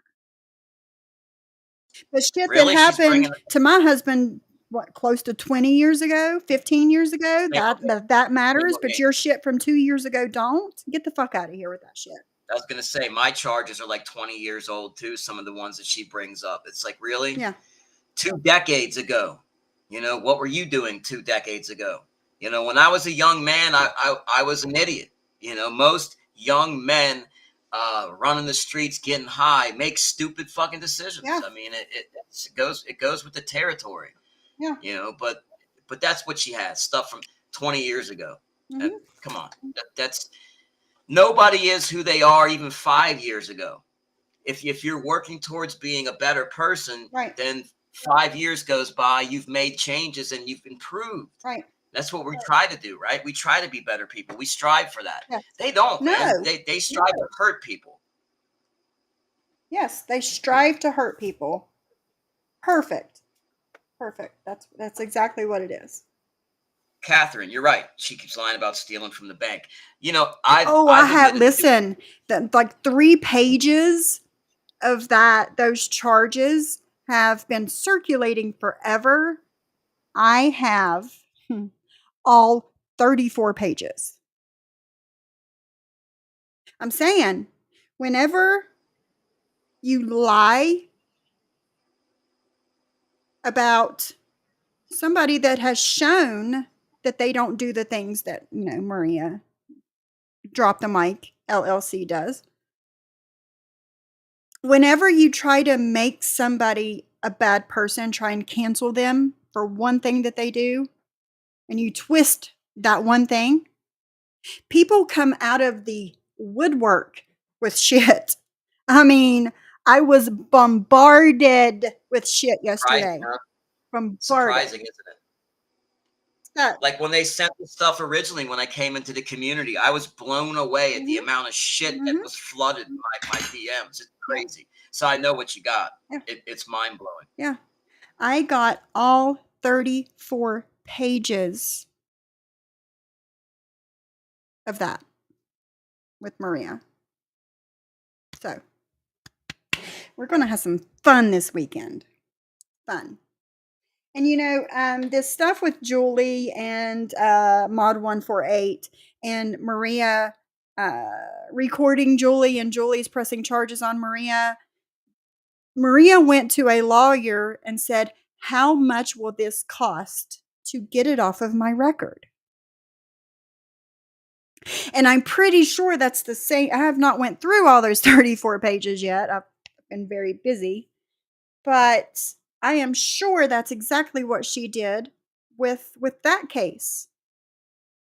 The shit Really? that She's bringing happened to my husband, what, close to 20 years ago, 15 years ago, Same that matters, with but me. your shit from 2 years ago don't. Get the fuck out of here with that shit. I was going to say, my charges are like 20 years old too, some of the ones that she brings up. It's like, really? Yeah. 2 decades ago. You know, what were you doing 2 decades ago? You know, when I was a young man, I was an idiot. You know, most young men running the streets, getting high, make stupid fucking decisions. Yeah. I mean, it goes with the territory. Yeah. You know, but that's what she has, stuff from 20 years ago. Mhm. Come on, that's nobody is who they are even 5 years ago. If you're working towards being a better person, Right. then 5 years goes by, you've made changes and you've improved. Right. That's what we try to do, right? We try to be better people. We strive for that. Yes. They don't, man. No. They strive to hurt people. Yes, they strive to hurt people. Perfect. That's exactly what it is. Catherine, you're right. She keeps lying about stealing from the bank. You know, I had listen. Like 3 pages of those charges have been circulating forever. I have all 34 pages. I'm saying, whenever you lie about somebody that has shown that they don't do the things that, Maria Drop the Mic LLC does. Whenever you try to make somebody a bad person, try and cancel them for one thing that they do, and you twist that one thing, people come out of the woodwork with shit. I mean, I was bombarded with shit yesterday. Right, huh? Bombarded. Surprising, isn't it? That, Like when they sent the stuff originally, when I came into the community, I was blown away at the amount of shit that was flooded my DMs. It's crazy. So I know what you got. Yeah. It's mind blowing. Yeah. I got all 34 pages of that with Maria. So we're going to have some fun this weekend. Fun. And this stuff with Julie and Mod 148 and Maria recording Julie and Julie's pressing charges on Maria. Maria went to a lawyer and said, how much will this cost to get it off of my record? And I'm pretty sure that's the same. I have not went through all those 34 pages yet. I've been very busy. But I am sure that's exactly what she did with that case,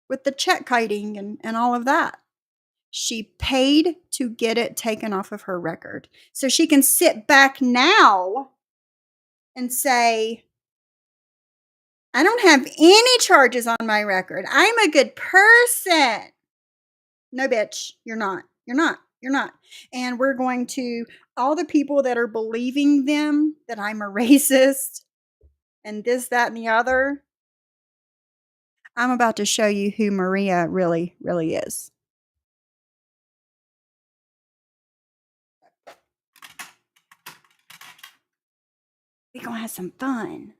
with the check kiting and all of that. She paid to get it taken off of her record. So she can sit back now and say, I don't have any charges on my record. I'm a good person. No, bitch, you're not. You're not. You're not. And we're going to, all the people that are believing them that I'm a racist and this, that, and the other, I'm about to show you who Maria really, really is. We're going to have some fun.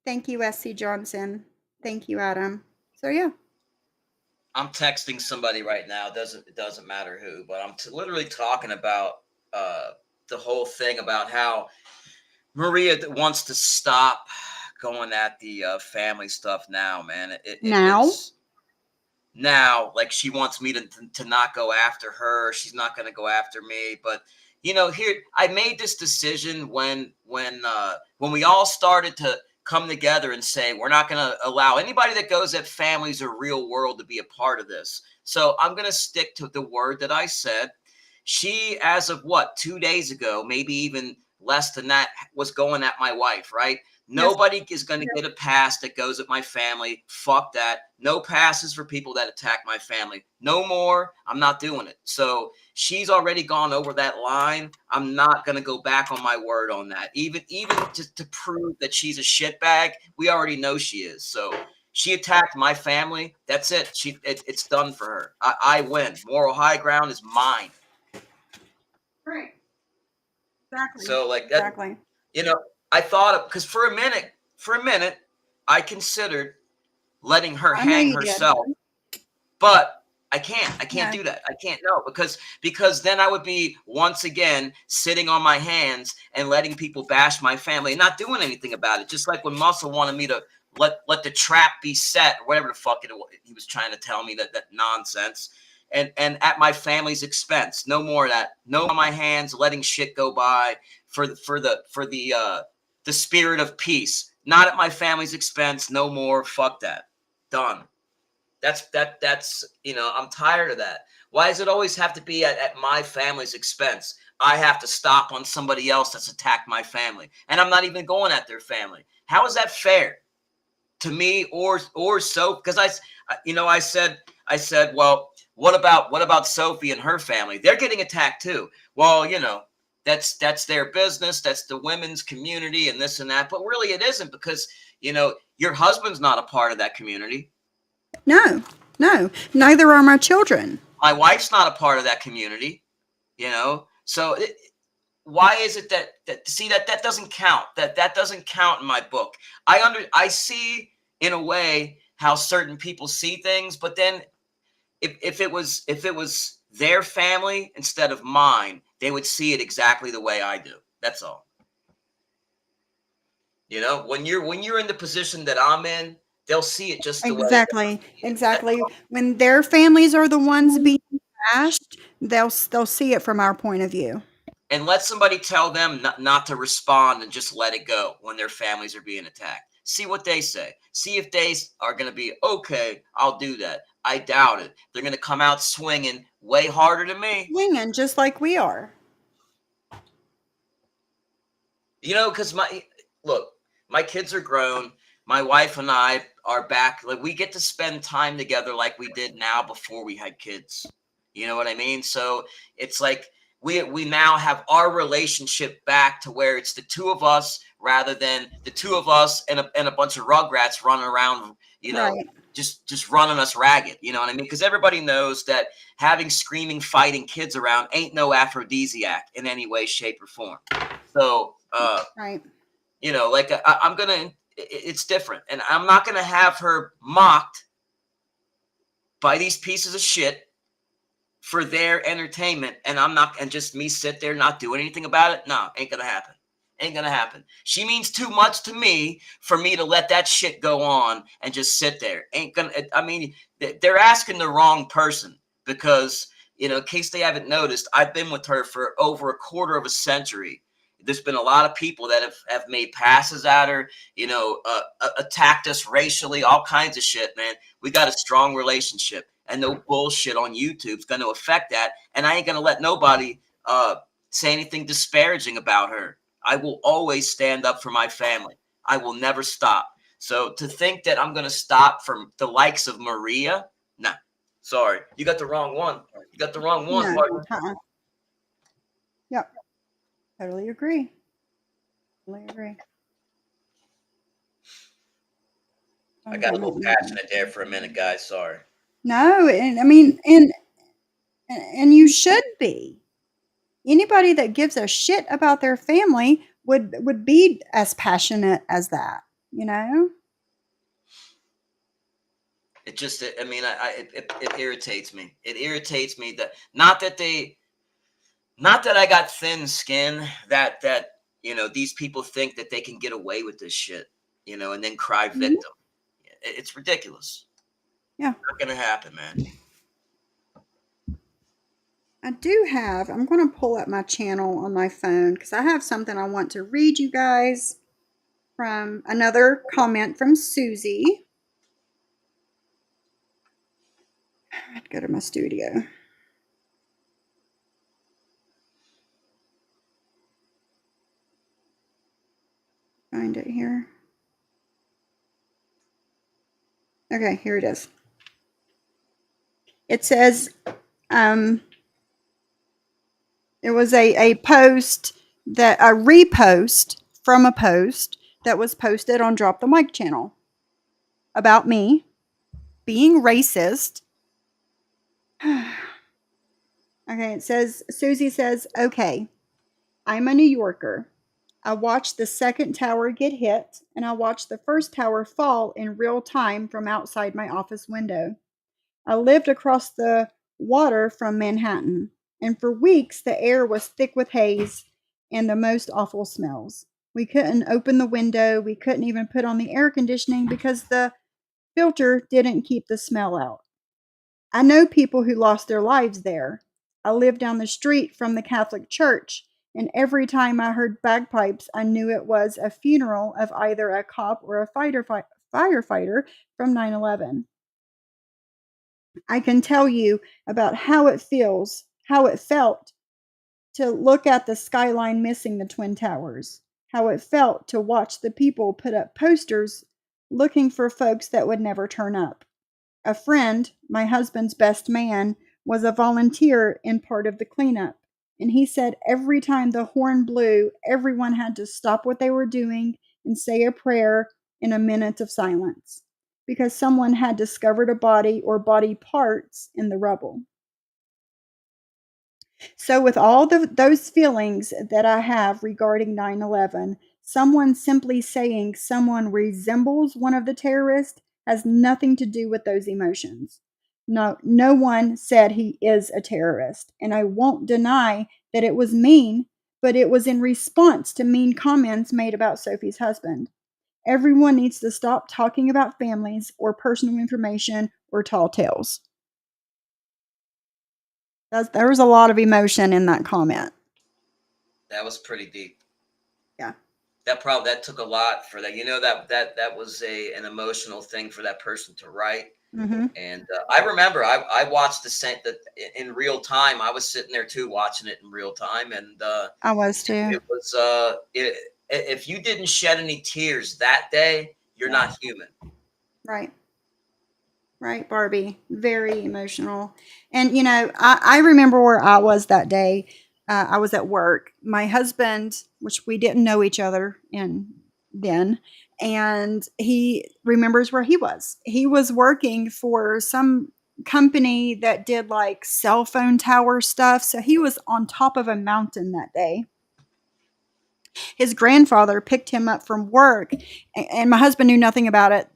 Thank you, SC Johnson. Thank you, Adam. So, yeah. I'm texting somebody right now. It doesn't matter who, but I'm literally talking about the whole thing about how Maria wants to stop going at the family stuff now, man. Now? It's now, like, she wants me to not go after her. She's not going to go after me. But here I made this decision when we all started to come together and say we're not going to allow anybody that goes at families or real world to be a part of this. So I'm going to stick to the word that I said. She, as of 2 days ago, maybe even less than that, was going at my wife, right? Nobody is going to get a pass that goes at my family. Fuck that. No passes for people that attack my family. No more. I'm not doing it. So she's already gone over that line. I'm not going to go back on my word on that. Even to prove that she's a shitbag, we already know she is. So she attacked my family. That's it. It's done for her. I win. Moral high ground is mine. Right. Exactly. So like that, exactly. I thought of, because for a minute, I considered letting her hang herself, but I can't do that. I can't because then I would be once again sitting on my hands and letting people bash my family and not doing anything about it. Just like when Muscle wanted me to let the trap be set, or whatever the fuck he was trying to tell me, that nonsense. And at my family's expense. No more of that. No on my hands, letting shit go by for the spirit of peace. Not at my family's expense. No more. Fuck that. Done. That's I'm tired of that. Why does it always have to be at my family's expense? I have to stop on somebody else that's attacked my family, and I'm not even going at their family. How is that fair to me or so? Because I said, well, what about Sophie and her family? They're getting attacked too. Well, that's their business. That's the women's community and this and that. But really it isn't, because, your husband's not a part of that community. No, neither are my children. My wife's not a part of that community, So why is it that doesn't count? That doesn't count in my book. I see in a way how certain people see things, but then if it was their family instead of mine, they would see it exactly the way I do. That's all. When you're in the position that I'm in, they'll see it just the way. Exactly. When their families are the ones being bashed, they'll see it from our point of view. And let somebody tell them not to respond and just let it go when their families are being attacked. See what they say. See if they are going to be, okay, I'll do that. I doubt it. They're going to come out swinging way harder than me. Swinging just like we are. Because my kids are grown. My wife and I are back. Like, we get to spend time together like we did now before we had kids. You know what I mean? So it's like we now have our relationship back to where it's the two of us rather than the two of us and a bunch of rugrats running around, right. just running us ragged. You know what I mean? Because everybody knows that having screaming, fighting kids around ain't no aphrodisiac in any way, shape, or form. So, right. I'm going to, it's different. And I'm not going to have her mocked by these pieces of shit for their entertainment, and just me sit there not doing anything about it. No, ain't gonna happen. She means too much to me for me to let that shit go on and just sit there. They're asking the wrong person, because, in case they haven't noticed, I've been with her for over a quarter of a century. There's been a lot of people that have made passes at her, attacked us racially, all kinds of shit, man. We got a strong relationship. And no bullshit on YouTube is going to affect that. And I ain't going to let nobody say anything disparaging about her. I will always stand up for my family. I will never stop. So to think that I'm going to stop from the likes of Maria, nah, sorry. You got the wrong one. You got the wrong one, No. partner. Yep. Totally agree. Totally agree. I got a little passionate there for a minute, guys. Sorry. No, and I mean, and you should be. Anybody that gives a shit about their family would be as passionate as that, you know? It just, I mean, it irritates me. It irritates me that not that I got thin skin, that these people think that they can get away with this shit, and then cry Mhm. victim. It's ridiculous. Yeah. Not gonna happen, man. I do have, I'm going to pull up my channel on my phone because I have something I want to read you guys from another comment from Susie. I'd go to my studio. Find it here. Okay, here it is. It says, it was a post that a repost from a post that was posted on Drop the Mic channel about me being racist. Okay, it says, Susie says, okay, I'm a New Yorker. I watched the second tower get hit, and I watched the first tower fall in real time from outside my office window. I lived across the water from Manhattan, and for weeks the air was thick with haze and the most awful smells. We couldn't open the window, we couldn't even put on the air conditioning because the filter didn't keep the smell out. I know people who lost their lives there. I lived down the street from the Catholic Church, and every time I heard bagpipes, I knew it was a funeral of either a cop or a firefighter from 9/11. I can tell you about how it felt to look at the skyline missing the Twin Towers, how it felt to watch the people put up posters looking for folks that would never turn up. A friend, my husband's best man, was a volunteer in part of the cleanup, and he said every time the horn blew, everyone had to stop what they were doing and say a prayer in a minute of silence because someone had discovered a body or body parts in the rubble. So, with all those feelings that I have regarding 9/11, someone simply saying someone resembles one of the terrorists has nothing to do with those emotions. No one said he is a terrorist, and I won't deny that it was mean, but it was in response to mean comments made about Sophie's husband. Everyone needs to stop talking about families or personal information or tall tales. There was a lot of emotion in that comment. That was pretty deep. Yeah. That took a lot for that. That was an emotional thing for that person to write. Mm-hmm. And I remember I watched that in real time. I was sitting there too, watching it in real time, and I was too. it was if you didn't shed any tears that day, you're not human. Right. Right, Barbie. Very emotional. And, I remember where I was that day. I was at work. My husband, which we didn't know each other then, and he remembers where he was. He was working for some company that did like cell phone tower stuff. So he was on top of a mountain that day. His grandfather picked him up from work, and my husband knew nothing about it.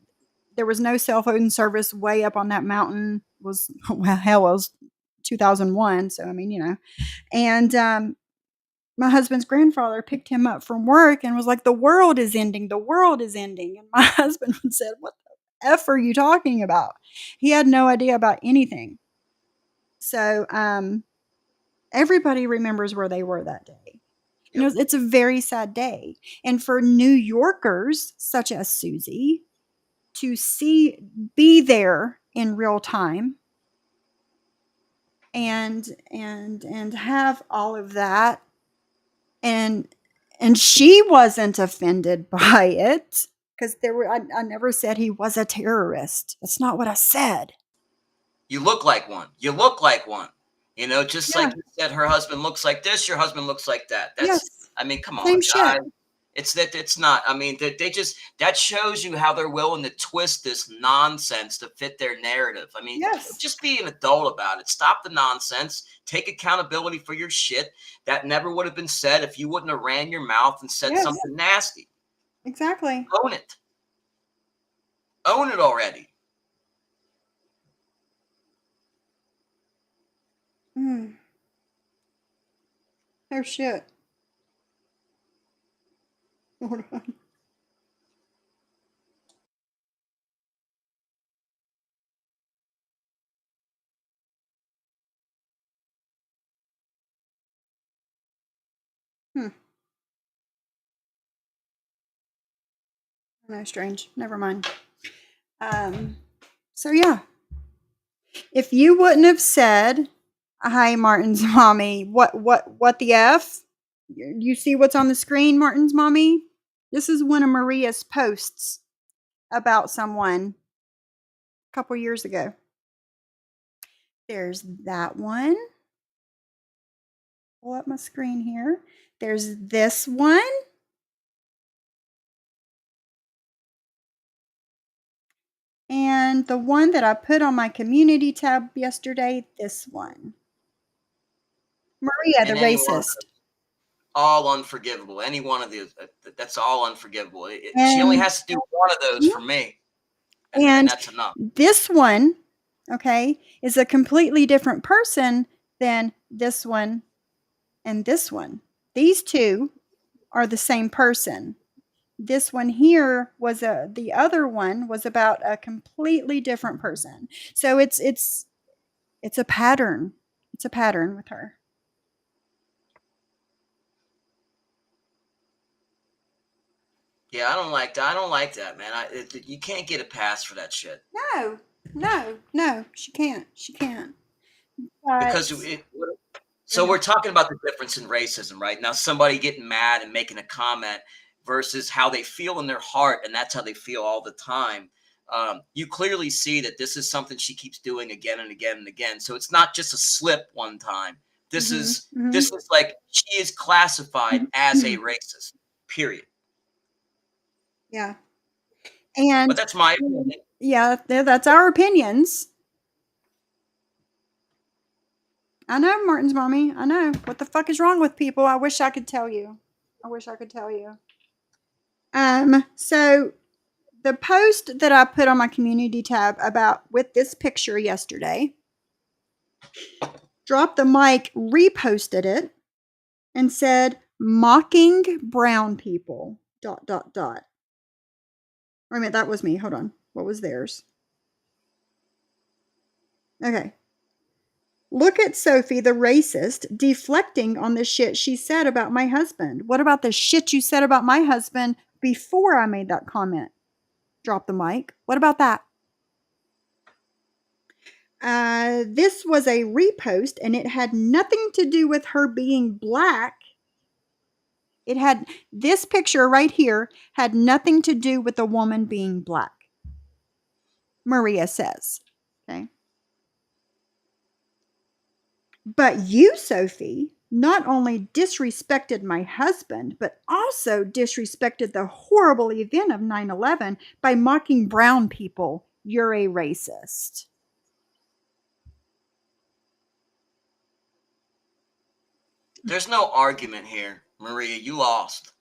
There was no cell phone service way up on that mountain. It was it was 2001. So I mean, and my husband's grandfather picked him up from work and was like, "The world is ending. The world is ending." And my husband said, "What the f are you talking about?" He had no idea about anything. So everybody remembers where they were that day. Yep. It's a very sad day, and for New Yorkers such as Susie to be there in real time and have all of that, and she wasn't offended by it, because I never said he was a terrorist. That's not what I said. You look like one. You look like one. You know, just Yeah. like you said, her husband looks like this, your husband looks like that. That's, Yes. I mean, come Same on, shit. guys. It's not. I mean, they just, that shows you how they're willing to twist this nonsense to fit their narrative. I mean, Yes. just be an adult about it. Stop the nonsense. Take accountability for your shit. That never would have been said if you wouldn't have ran your mouth and said Yes. something nasty. Exactly. Own it. Own it already. Oh shit. Hold on. No, strange. Never mind. So yeah. If you wouldn't have said, "Hi, Martin's mommy," what the F? You see what's on the screen, Martin's mommy? This is one of Maria's posts about someone a couple years ago. There's that one. Pull up my screen here. There's this one. And the one that I put on my community tab yesterday, this one. Maria, the racist. All unforgivable. Any one of these, that's all unforgivable. She only And has to do one of those for me, and and that's enough. this one, okay, is a completely different person than this one and this one. These two are the same person. This one here was the other one was about a completely different person. So it's a pattern. It's a pattern with her. Yeah, I don't like that. I don't like that, man. You can't get a pass for that shit. No, she can't. She can't. But Because so we're talking about the difference in racism, right? Now, somebody getting mad and making a comment versus how they feel in their heart, and that's how they feel all the time. You clearly see that this is something she keeps doing again and again and again. So it's not just a slip one time. This is like she is classified as a racist. Period. yeah. But And that's my opinion. yeah, that's our opinions. I know, Martin's mommy. I know. What the fuck is wrong with people? I wish I could tell you. I wish I could tell you. So the post that I put on my community tab about with this picture yesterday, Drop the Mic reposted it and said, "Mocking brown people, ... Wait a minute, that was me. Hold on. What was theirs? Okay. Look at Sophie, the racist, deflecting on the shit she said about my husband. What about the shit you said about my husband before I made that comment? Drop the Mic. What about that? This was a repost, and it had nothing to do with her being black. It had, this picture right here had nothing to do with a woman being black. Maria says. Okay. But you, Sophie, not only disrespected my husband, but also disrespected the horrible event of 9/11 by mocking brown people. You're a racist. There's no argument here, Maria. You lost.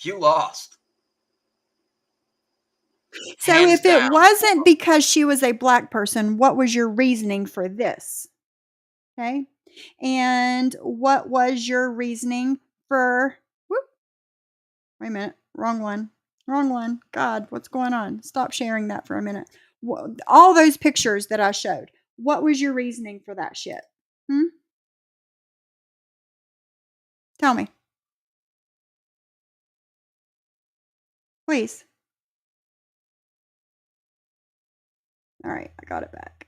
You lost. So Hands if it down. wasn't because she was a black person, what was your reasoning for this? Okay. And what was your reasoning for, whoop, wait a minute, wrong one. Wrong one. God, what's going on? Stop sharing that for a minute. All those pictures that I showed, what was your reasoning for that shit? Tell me. Please. All right, I got it back.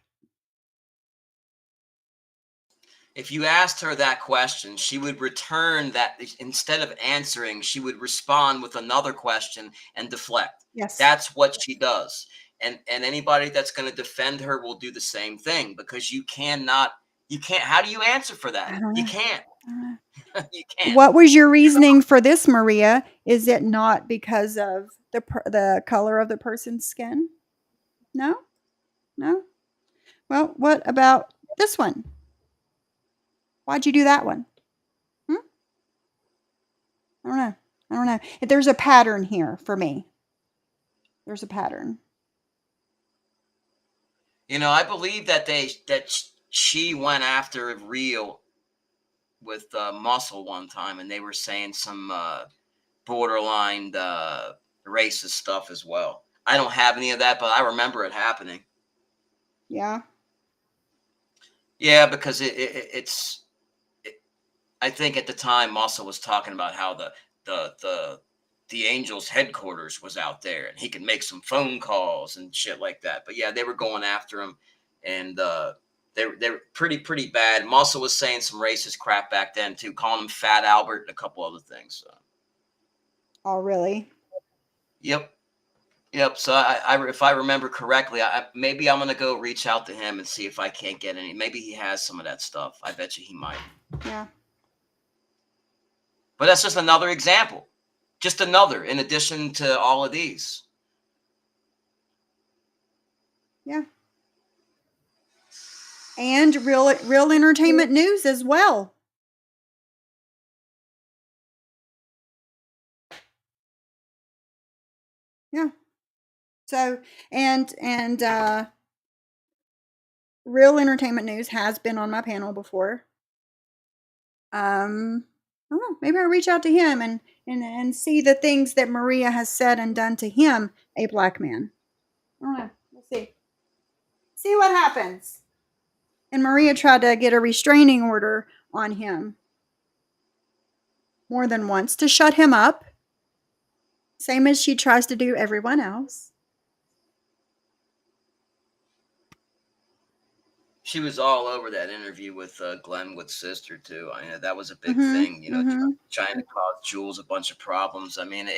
If you asked her that question, she would return that. Instead of answering, she would respond with another question and deflect. Yes. That's what she does. And anybody that's going to defend her will do the same thing, because you can't, how do you answer for I that? don't You know. can't. I don't know. You can't. What was your reasoning for this, Maria? Is it not because of the color of the person's skin? No? No? Well, what about this one? Why'd you do that one? Hmm? I don't know. I don't know. There's a pattern here for me. There's a pattern. I believe that she went after Real with Muscle one time, and they were saying some borderline racist stuff as well. I don't have any of that, but I remember it happening. Yeah. Yeah, because it's. I think at the time, Muscle was talking about how the Angels headquarters was out there, and he could make some phone calls and shit like that. But yeah, they were going after him, and they're pretty bad. Muscle was saying some racist crap back then too, calling him Fat Albert and a couple other things. So. Oh, really? Yep. Yep. So if I remember correctly, maybe I'm gonna go reach out to him and see if I can't get any. Maybe he has some of that stuff. I bet you he might. Yeah. But that's just another example, just another in addition to all of these. Yeah. And real entertainment news as well. Yeah. So and real entertainment news has been on my panel before. I don't know. Maybe I'll reach out to him and see the things that Maria has said and done to him, a black man. I don't know. We'll see. See what happens. And Maria tried to get a restraining order on him more than once to shut him up, same as she tries to do everyone else. She was all over that interview with Glenwood's sister too. I know that was a big Mm-hmm. thing. Mm-hmm. Trying to cause Jules a bunch of problems. I mean,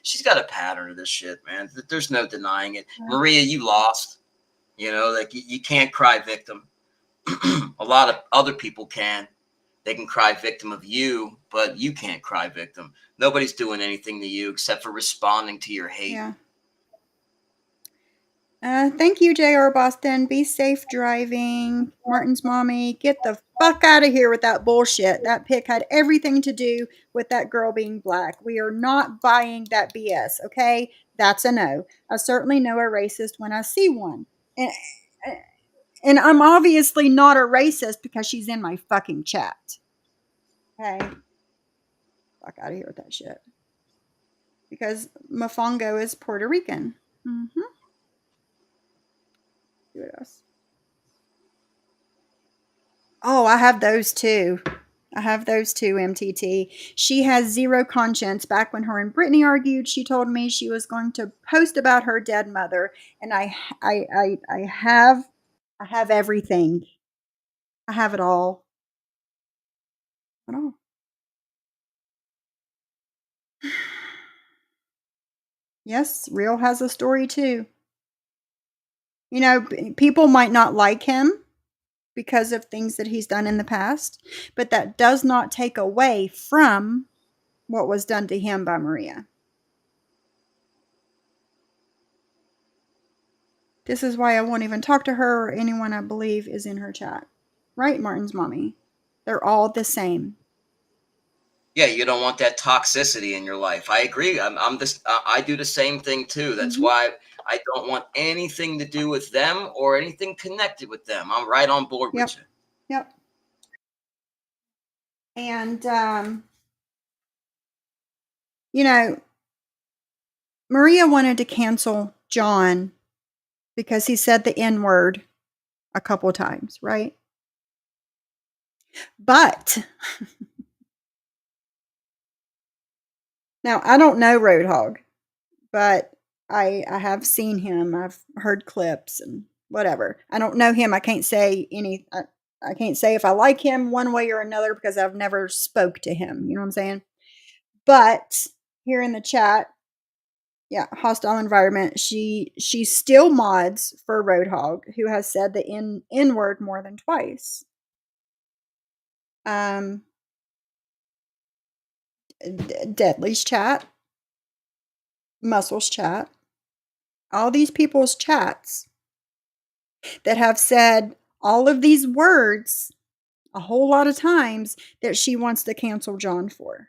she's got a pattern of this shit, man. There's no denying it. Yeah. Maria, you lost. Like you can't cry victim. A lot of other people can. They can cry victim of you, but you can't cry victim. Nobody's doing anything to you except for responding to your hate. Yeah. Thank you, JR Boston. Be safe driving. Martin's mommy, get the fuck out of here with that bullshit. That pic had everything to do with that girl being black. We are not buying that BS, okay? That's a no. I certainly know a racist when I see one. And I'm obviously not a racist because she's in my fucking chat. Okay? Fuck out of here with that shit. Because Mofongo is Puerto Rican. Mm-hmm. What else? Oh, I have those too. MTT. She has zero conscience. Back when her and Brittany argued, she told me she was going to post about her dead mother, and I have everything. I have it all. It all. Yes, Real has a story too. People might not like him because of things that he's done in the past, but that does not take away from what was done to him by Maria. This is why I won't even talk to her or anyone I believe is in her chat. Right, Martin's mommy? They're all the same. Yeah, you don't want that toxicity in your life. I agree. I do the same thing too. That's why I don't want anything to do with them or anything connected with them. I'm right on board with you. Yep. And Maria wanted to cancel John because he said the N-word a couple times, right? But now I don't know Roadhog, but I have seen him. I've heard clips and whatever. I don't know him. I can't say any. I can't say if I like him one way or another because I've never spoke to him. You know what I'm saying? But here in the chat, yeah, hostile environment. She still mods for Roadhog, who has said the N word more than twice. Deadly's chat, Muscle's chat, all these people's chats that have said all of these words a whole lot of times that she wants to cancel John for.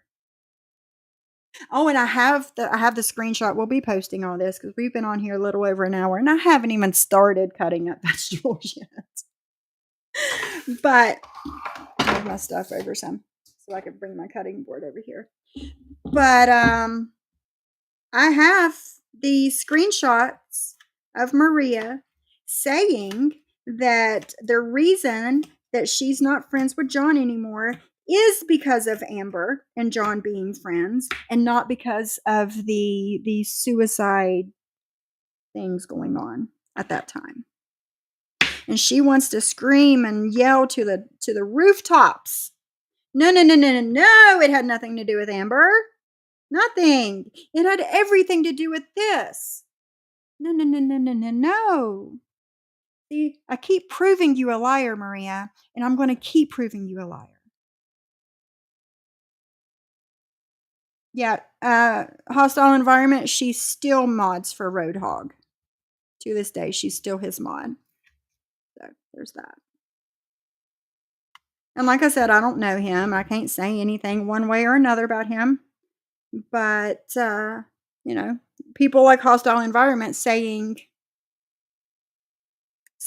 Oh, and I have the screenshot. We'll be posting all this because we've been on here a little over an hour, and I haven't even started cutting up vegetables yet. But I move my stuff over some so I could bring my cutting board over here. But I have the screenshots of Maria saying that the reason that she's not friends with John anymore is because of Amber and John being friends, and not because of the suicide things going on at that time. And she wants to scream and yell to the rooftops. No, no, no, no, no, no. It had nothing to do with Amber. Nothing. It had everything to do with this. No, no, no, no, no, no, no. See, I keep proving you a liar, Maria, and I'm going to keep proving you a liar. Yeah, hostile environment, she still mods for Roadhog. To this day, she's still his mod. So there's that. And like I said, I don't know him. I can't say anything one way or another about him. But, you know, people like hostile environment saying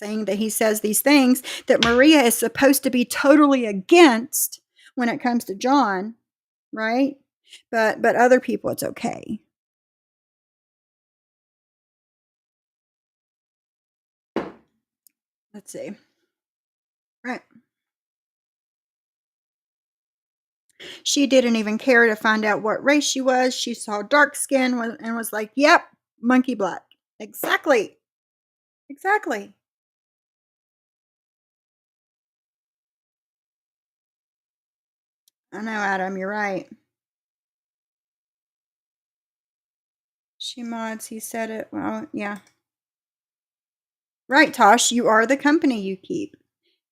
that he says these things that Maria is supposed to be totally against when it comes to John, right? But other people, it's okay. Let's see. Right. She didn't even care to find out what race she was. She saw dark skin and was like, yep, monkey black. Exactly. Exactly. I know, Adam, you're right. She mods, he said it. Well, yeah. Right, Tosh, you are the company you keep.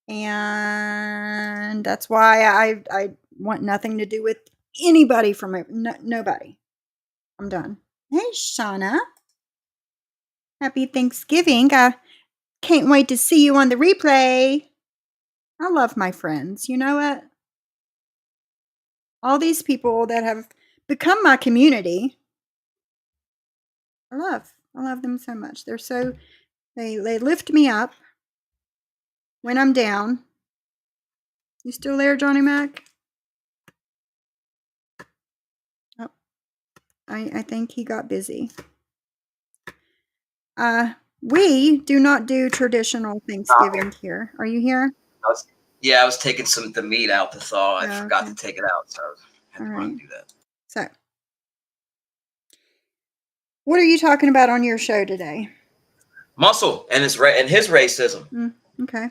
And that's why I want nothing to do with anybody from it. No, nobody. I'm done. Hey, Shauna. Happy Thanksgiving. I can't wait to see you on the replay. I love my friends. You know what? All these people that have become my community. I love them so much. They're so they lift me up when I'm down. You still there, Johnny Mac? Oh, I think he got busy. We do not do traditional Thanksgiving here. Are you here? I was taking the meat out to thaw. I forgot okay. to take it out, so I had to run and do that. So, what are you talking about on your show today? Muscle and his racism. Okay.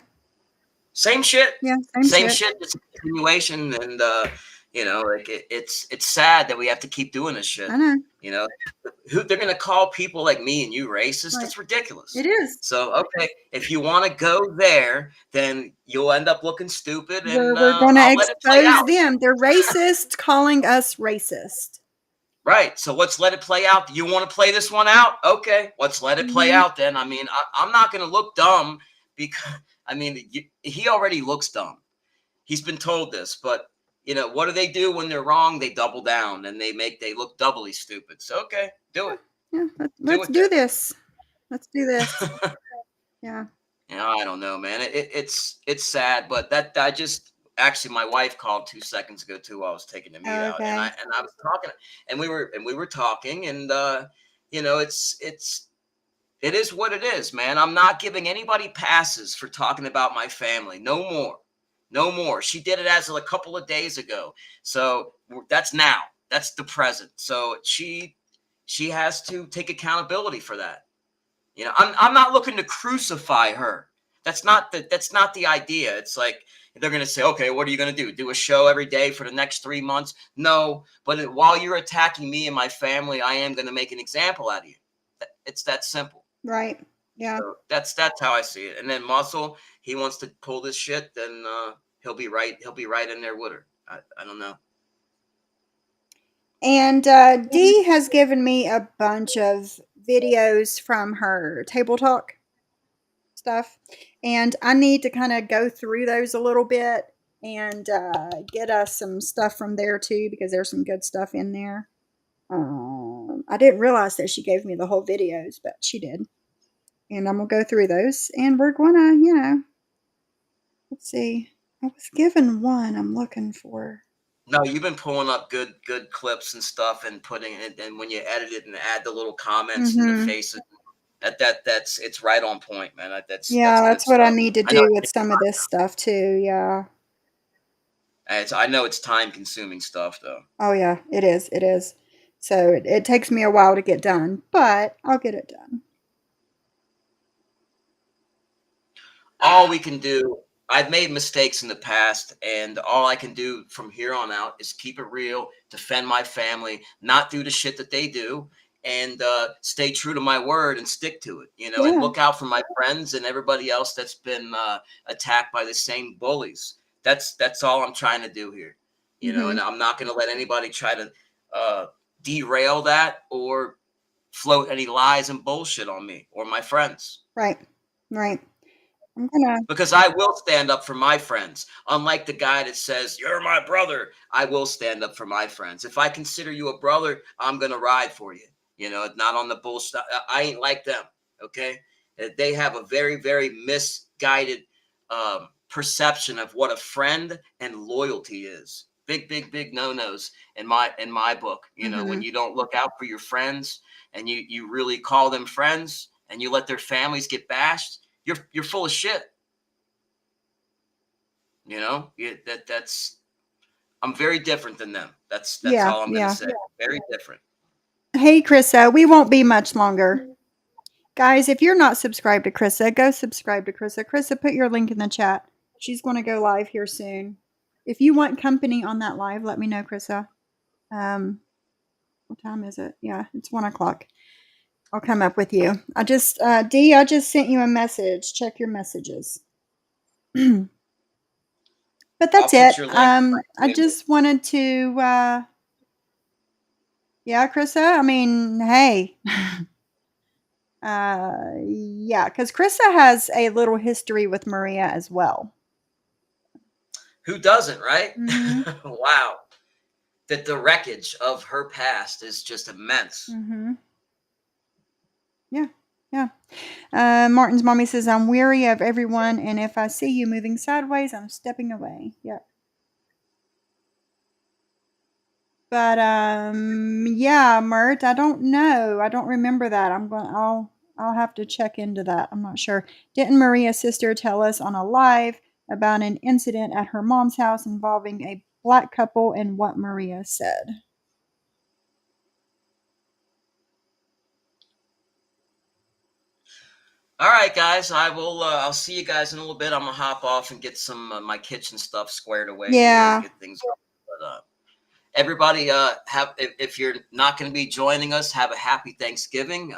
Same shit. Yeah, same shit. It's a continuation, and you know, like it's sad that we have to keep doing this shit. I know. You know, they're gonna call people like me and you racist? Right. That's ridiculous. It is. So okay, if you want to go there, then you'll end up looking stupid, and we're going to expose them. They're racist, calling us racist. Right. So let's let it play out. You want to play this one out? Okay, let's let it play out then. I mean, I'm not going to look dumb because, I mean, he already looks dumb. He's been told this, but, you know, what do they do when they're wrong? They double down and they look doubly stupid. So, okay, do it. Yeah, let's do this. Let's do this. Yeah. Yeah, I don't know, man. It's sad, but I just... Actually, my wife called 2 seconds ago too while I was taking the meat out, and I was talking, and we were talking, and you know, it is what it is, man. I'm not giving anybody passes for talking about my family. No more. She did it as a couple of days ago, so that's now. That's the present. So she has to take accountability for that. You know, I'm not looking to crucify her. That's not the idea. It's like they're going to say, okay, what are you going to do? Do a show every day for the next 3 months? No, but while you're attacking me and my family, I am going to make an example out of you. It's that simple. Right. Yeah. So that's how I see it. And then Muscle, he wants to pull this shit, then he'll be right in there with her. I don't know. And Dee has given me a bunch of videos from her Table Talk stuff, and I need to kind of go through those a little bit and get us some stuff from there too, because there's some good stuff in there. I didn't realize that she gave me the whole videos, but she did. And I'm going to go through those, and we're going to, let's see. I was given one I'm looking for. No, you've been pulling up good clips and stuff and putting it, and when you edit it and add the little comments and the faces, that's it's right on point, man. That's what I need to do with some of this stuff too. Yeah. I know it's time consuming stuff though. Oh yeah, it is. It is. So it takes me a while to get done, but I'll get it done. All we can do, I've made mistakes in the past, and all I can do from here on out is keep it real, defend my family, not do the shit that they do, and stay true to my word and stick to it, and look out for my friends and everybody else that's been attacked by the same bullies. That's all I'm trying to do here, and I'm not going to let anybody try to derail that or float any lies and bullshit on me or my friends. Right. Because I will stand up for my friends. Unlike the guy that says, you're my brother, I will stand up for my friends. If I consider you a brother, I'm going to ride for you. Not on the bullshit. I ain't like them, okay? They have a very, very misguided perception of what a friend and loyalty is. Big no-nos in my book. When you don't look out for your friends and you really call them friends and you let their families get bashed, you're full of shit. That's I'm very different than them. That's all I'm gonna say. Very different. Hey Krissa, we won't be much longer. Guys, if you're not subscribed to Krissa, go subscribe to Krissa. Krissa, put your link in the chat. She's going to go live here soon. If you want company on that live, let me know, Krissa. What time is it? Yeah, it's 1 o'clock. I'll come up with you. Dee, I just sent you a message. Check your messages. But that's it. I just wanted to, yeah, Krissa, I mean, hey. Yeah, because Krissa has a little history with Maria as well. Who doesn't, right? Wow. That the wreckage of her past is just immense. Yeah. Martin's mommy says, I'm weary of everyone, and if I see you moving sideways, I'm stepping away. Yep. But yeah, Mert, I don't know. I don't remember that. I'll have to check into that. I'm not sure. Didn't Maria's sister tell us on a live about an incident at her mom's house involving a black couple and what Maria said? All right, guys. I'll see you guys in a little bit. I'm gonna hop off and get some my kitchen stuff squared away. Yeah. Get things going. But everybody, if you're not going to be joining us, have a happy Thanksgiving.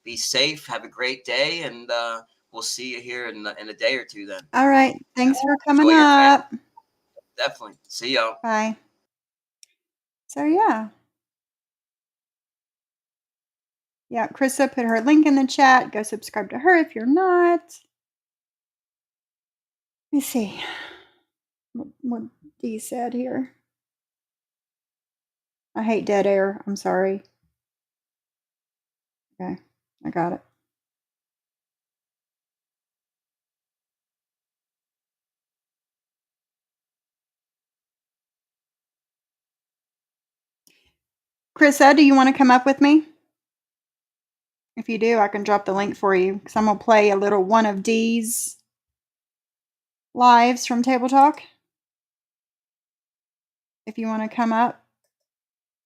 Be safe. Have a great day, and we'll see you here in a day or two. Then. All right. Thanks for coming up. Definitely. See y'all. Bye. So yeah. Yeah, Krissa put her link in the chat. Go subscribe to her if you're not. Let me see what Dee said here. I hate dead air. I'm sorry. Okay, I got it. Krissa, do you want to come up with me? If you do, I can drop the link for you because I'm going to play a little one of Dee's lives from Table Talk. If you want to come up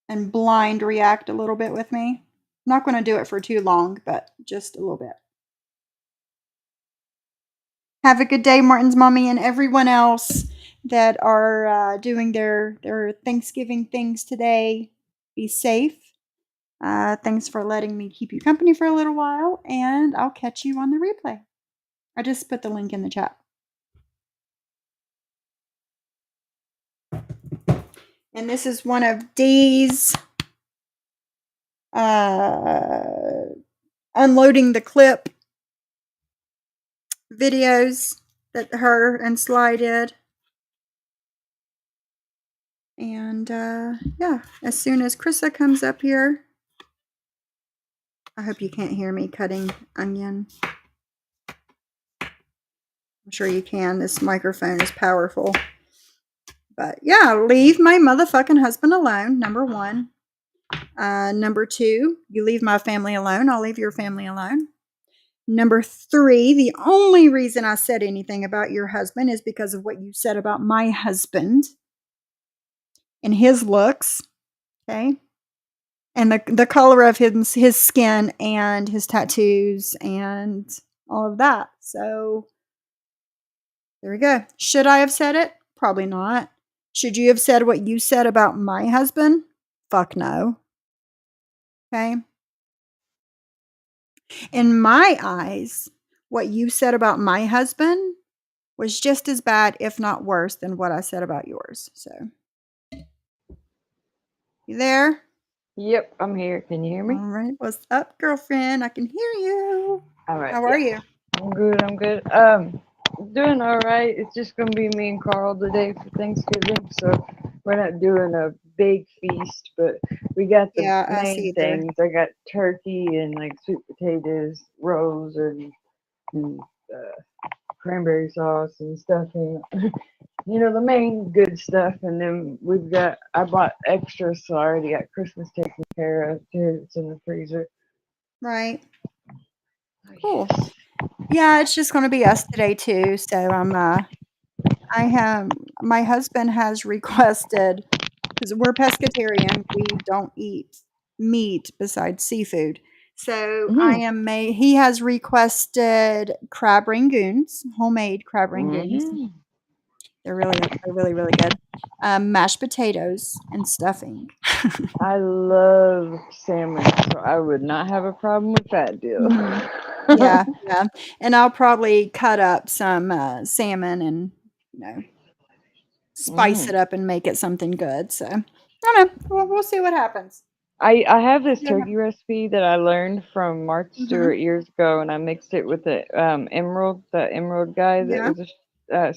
and blind react a little bit with me. I'm not going to do it for too long, but just a little bit. Have a good day, Martin's mommy, and everyone else that are doing their Thanksgiving things today. Be safe. Thanks for letting me keep you company for a little while, and I'll catch you on the replay. I just put the link in the chat. And this is one of Dee's unloading the clip videos that her and Sly did. And yeah, as soon as Krista comes up here, I hope you can't hear me cutting onion. I'm sure you can. This microphone is powerful. But yeah, leave my motherfucking husband alone, number one. Number two, you leave my family alone, I'll leave your family alone. Number three, the only reason I said anything about your husband is because of what you said about my husband and his looks, okay? And the color of his skin and his tattoos and all of that. So there we go. Should I have said it? Probably not. Should you have said what you said about my husband? Fuck no. Okay? In my eyes, what you said about my husband was just as bad, if not worse, than what I said about yours. So, you there? Yep, I'm here. Can you hear me? All right. What's up, girlfriend? I can hear you. All right. How are you? I'm good. I'm good. Doing all right. It's just gonna be me and Carl today for Thanksgiving, so we're not doing a big feast, but we got the Yeah, us main either. things. I got turkey and like sweet potatoes, rolls, and cranberry sauce and stuffing. You know, the main good stuff, and then I bought extra, so I already got Christmas taken care of too. It's in the freezer. Right. Cool. Yeah, it's just going to be us today too. So my husband has requested, because we're pescatarian, we don't eat meat besides seafood. So he has requested crab rangoons, homemade crab rangoons. They're really good. Mashed potatoes and stuffing. I love salmon, so I would not have a problem with that deal. Yeah. And I'll probably cut up some salmon and, spice it up and make it something good. So, I don't know. We'll see what happens. I have this turkey recipe that I learned from Mark Stewart years ago, and I mixed it with the Emerald guy that was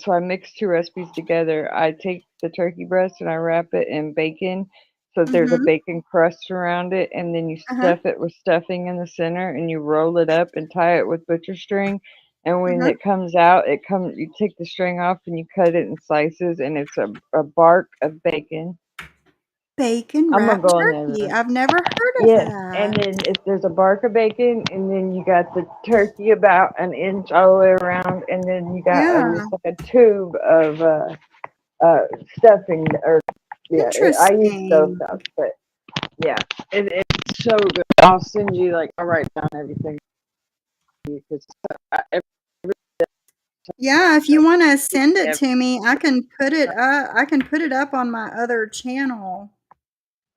so I mixed two recipes together. I take the turkey breast and I wrap it in bacon, so there's a bacon crust around it, and then you stuff it with stuffing in the center, and you roll it up and tie it with butcher string. And when it comes out, you take the string off and you cut it in slices, and it's a bark of bacon. Bacon I'm gonna wrapped go in there. turkey. I've never heard of Yes, that. and then if there's a bark of bacon, and then you got the turkey about an inch all the way around, and then you got just like a tube of stuffing, or I use Interesting. stovetop, but yeah, it's so good. I'll send you I'll write down everything because Yeah, if you want to send it to me, I can put it up on my other channel.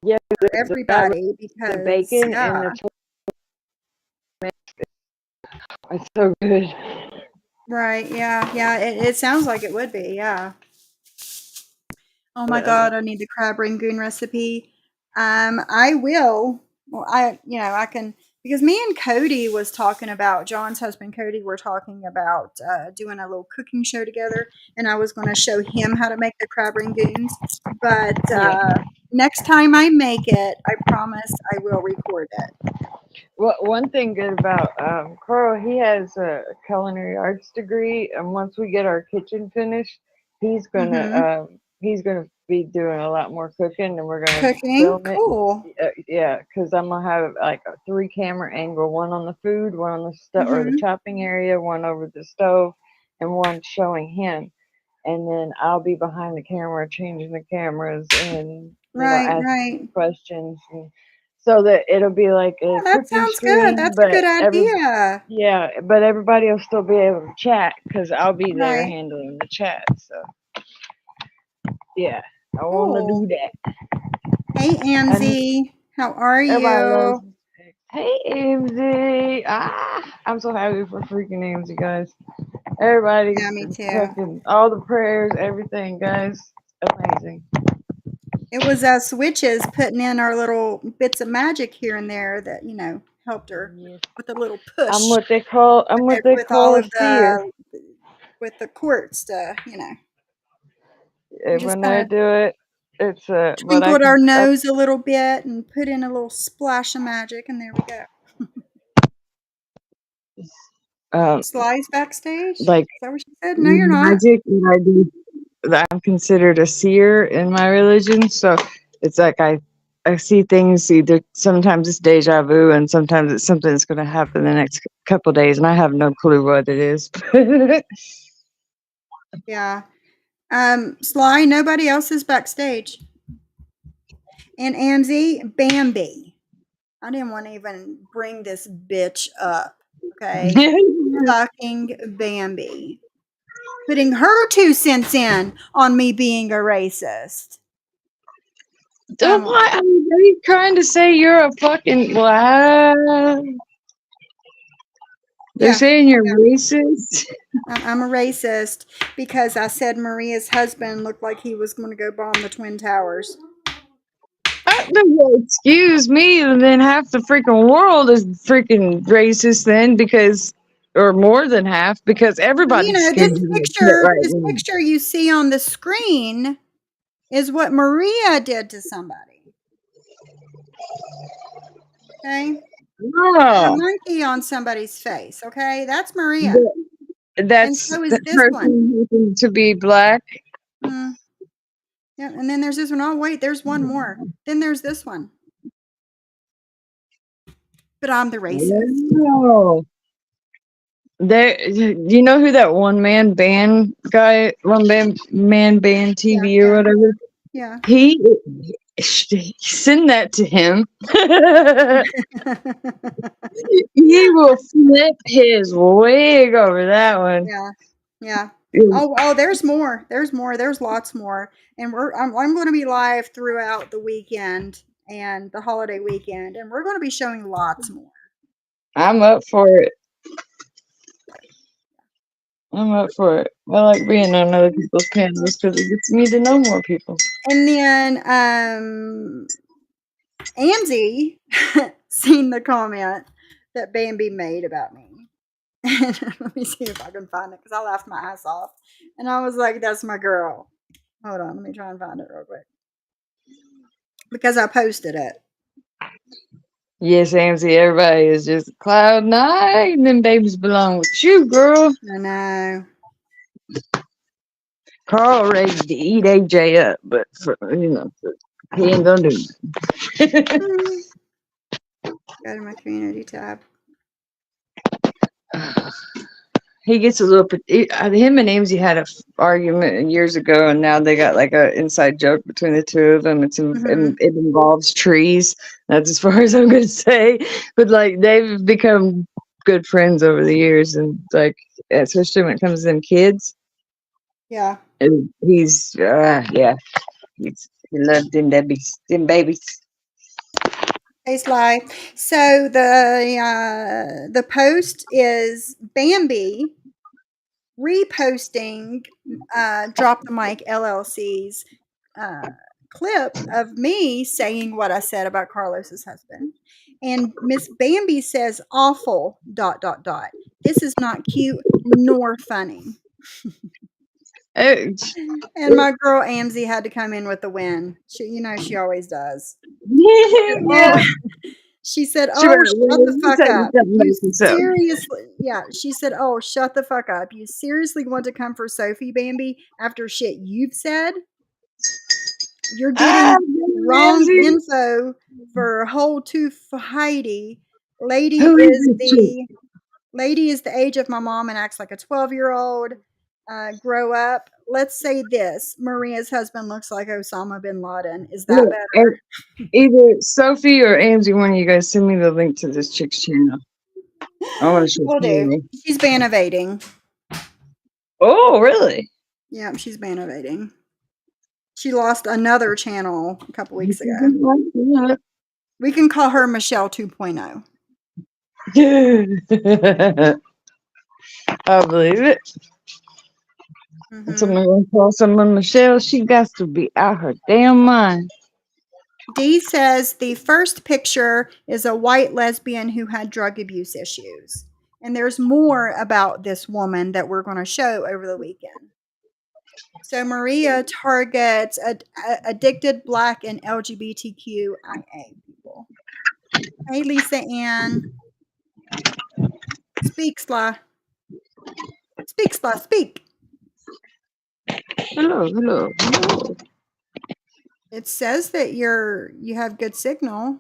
Yeah, for everybody because the bacon and the it's so good. Right, yeah, it sounds like it would be, yeah. Oh my god, I need the crab rangoon recipe. I will. Well, I can, because me and Cody was talking about, John's husband Cody, we're talking about doing a little cooking show together, and I was going to show him how to make the crab rangoons. But next time I make it, I promise I will record it. Well, one thing good about Carl, he has a culinary arts degree, and once we get our kitchen finished, he's gonna be doing a lot more cooking, and we're gonna Cooking, film it. cool. Yeah, because I'm gonna have like a 3-camera angle, one on the food, one on the stuff or the chopping area, one over the stove, and one showing him. And then I'll be behind the camera changing the cameras and asking questions. And so that it'll be like a Yeah, that cooking sounds good. stream, That's a good idea. but everybody will still be able to chat because I'll be there Right. handling the chat. So yeah, I want to Cool. do that. Hey, And Amzie. How are everybody loves. you? Hey, AMZ. I'm so happy for freaking AMZ, guys. Everybody's Yeah, me too. fucking all the prayers, everything, guys. Amazing. It was us witches putting in our little bits of magic here and there that, helped her Yes. with a little I'm push what they call with all a of seer. with the quartz to, we just When kind I of do it, it's what I twinkled our can. nose a little bit and put in a little splash of magic, and there we go. Sly's backstage? Is Like that what she said? No, you're not. magic that I do. That I'm considered a seer in my religion, so it's like I see things. Either sometimes it's deja vu, and sometimes it's something that's going to happen the next couple days, and I have no clue what it is. Yeah. Sly, nobody else is backstage. And Amzie, Bambi. I didn't want to even bring this bitch up. Okay. Fucking Bambi. Putting her 2 cents in on me being a racist. Why are you trying to say you're a fucking wow? They're Yeah, saying you're racist. I'm a racist because I said Maria's husband looked like he was going to go bomb the Twin Towers. Well, excuse me, then half the freaking world is freaking racist then or more than half, because everybody's This scared of that shit picture, right this now. picture you see on the screen is what Maria did to somebody. Okay? A Oh, monkey on somebody's face. Okay? That's Maria. And that's so is the this one. person happened to be black. Mm. Yeah, and then there's this one. Oh, wait, there's one more. Then there's this one. But I'm the racist. Wow. You know who that one man band TV or whatever? Yeah. He send that to him. He will flip his wig over that one. Yeah. Yeah. Oh, there's more. There's more. There's lots more. And I'm going to be live throughout the weekend and the holiday weekend, and we're going to be showing lots more. I'm up for it. I like being on other people's panels because it gets me to know more people. And then Amzie seen the comment that Bambi made about me. And let me see if I can find it because I laughed my ass off. And I was like, that's my girl. Hold on, let me try and find it real quick. Because I posted it. Yes, AMC, everybody is just cloud nine. Them babies belong with you, girl. I know. Carl ready to eat AJ up, but he ain't gonna do it. Go to my community tab. He gets a little. Him and AMZ had an argument years ago, and now they got like a inside joke between the two of them. It involves trees. That's as far as I'm gonna say. But like they've become good friends over the years, and like especially when it comes to them kids. Yeah. And he loves them babies. Hey, Sly. So the post is Bambi reposting Drop the Mic LLC's clip of me saying what I said about Carlos's husband. And Miss Bambi says awful ... This is not cute nor funny. And my girl Amzie had to come in with the win. She always does. Yeah. She said, "Oh, shut the fuck up." You seriously, she said, "Oh, shut the fuck up. You seriously want to come for Sophie, Bambi, after shit you've said? You're getting wrong info for whole tooth Heidi. Lady is the age of my mom and acts like a 12-year-old. Grow up. let's say this: Maria's husband looks like Osama bin Laden. Is that Look, better? either Sophie or Angie, one of you guys, send me the link to this chick's channel. I want to show Will do. you. She's ban evading. Oh, really? Yeah, she's ban evading. She lost another channel a couple weeks ago. We can call her Michelle 2.0. I believe it. Mhm. Someone gonna call someone Michelle. She got to be out her damn mind. Dee says the first picture is a white lesbian who had drug abuse issues. And there's more about this woman that we're going to show over the weekend. So Maria targets addicted Black and LGBTQIA people. Hey, Lisa Ann. Speak, Sly. Speak, Sly, speak. Hello. It says that you have good signal,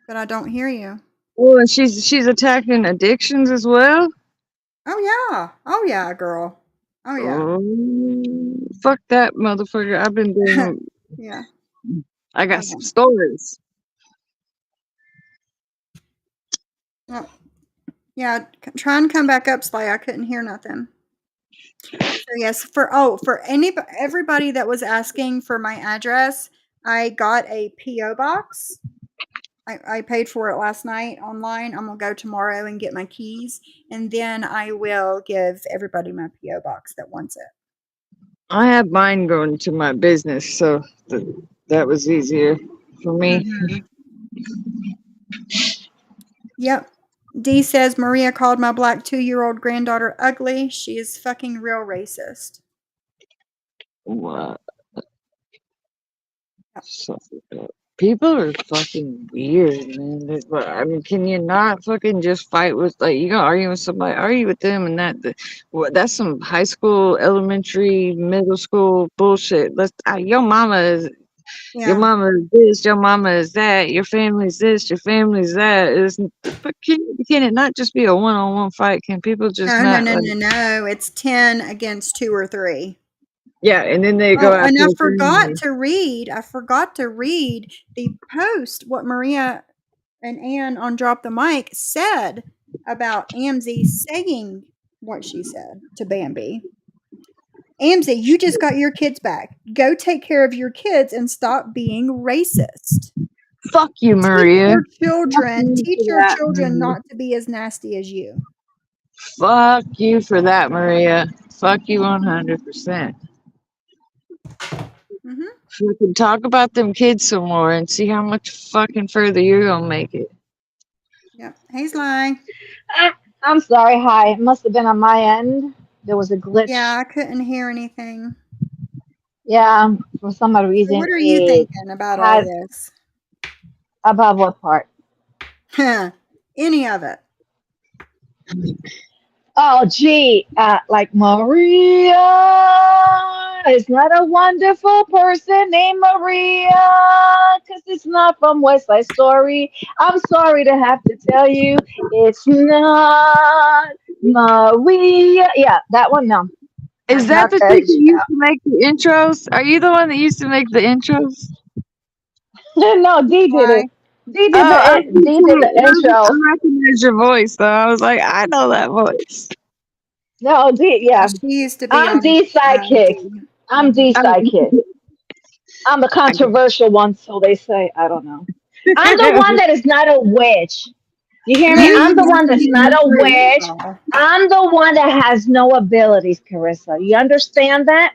but I don't hear you. Oh, and she's attacking addictions as well. Oh yeah, girl. Oh yeah. Oh, fuck that motherfucker! I've been doing. Yeah. I got some stories. Oh. Yeah, try and come back up, Sly. I couldn't hear nothing. So yes, for everybody that was asking for my address, I got a PO box. I paid for it last night online. I'm gonna go tomorrow and get my keys, and then I will give everybody my PO box that wants it. I had mine going to my business, so that was easier for me. Yep. Dee says Maria called my Black 2-year-old granddaughter ugly. She is fucking real racist. What? So, people are fucking weird, man. I mean, can you not fucking just fight with, like, you gonna argue with somebody, argue with them, and that's some high school, elementary, middle school bullshit. Your mama is. Yeah. Your mama is this, your mama is that, your family's this, your family's that. But can it not just be a one-on-one fight? Can people just No. It's 10 against 2 or 3. Yeah, and then they go after and I the forgot family. to read the post what Maria and Ann on Drop the Mic said about Amzie saying what she said to Bambi. Amzie, you just got your kids back. Go take care of your kids and stop being racist. Fuck you, Maria. Teach your children not to be as nasty as you. Fuck you for that, Maria. Fuck you 100%. We can talk about them kids some more and see how much fucking further you're gonna make it. Yep. Hey, Sly. I'm sorry. Hi. It must have been on my end. There was a glitch. Yeah, I couldn't hear anything. Yeah, for some odd reason. So what are you thinking about all this? About what part? Any of it. Oh, gee, like Maria is not a wonderful person named Maria, because it's not from West Side Story. I'm sorry to have to tell you, it's not Maria. Yeah, that one, no. Is that the chick that used to make the intros? Are you the one that used to make the intros? No, Dee did it. Dee did the intro. I recognize your voice, though. I was like, I know that voice. No, Dee, yeah. She used to be. I'm Dee's sidekick. I'm Dee's sidekick. I'm the controversial one, so they say. I don't know. I'm the one that is not a witch. You hear me? I'm the one that's not a witch. I'm the one that has no abilities, Carissa. You understand that?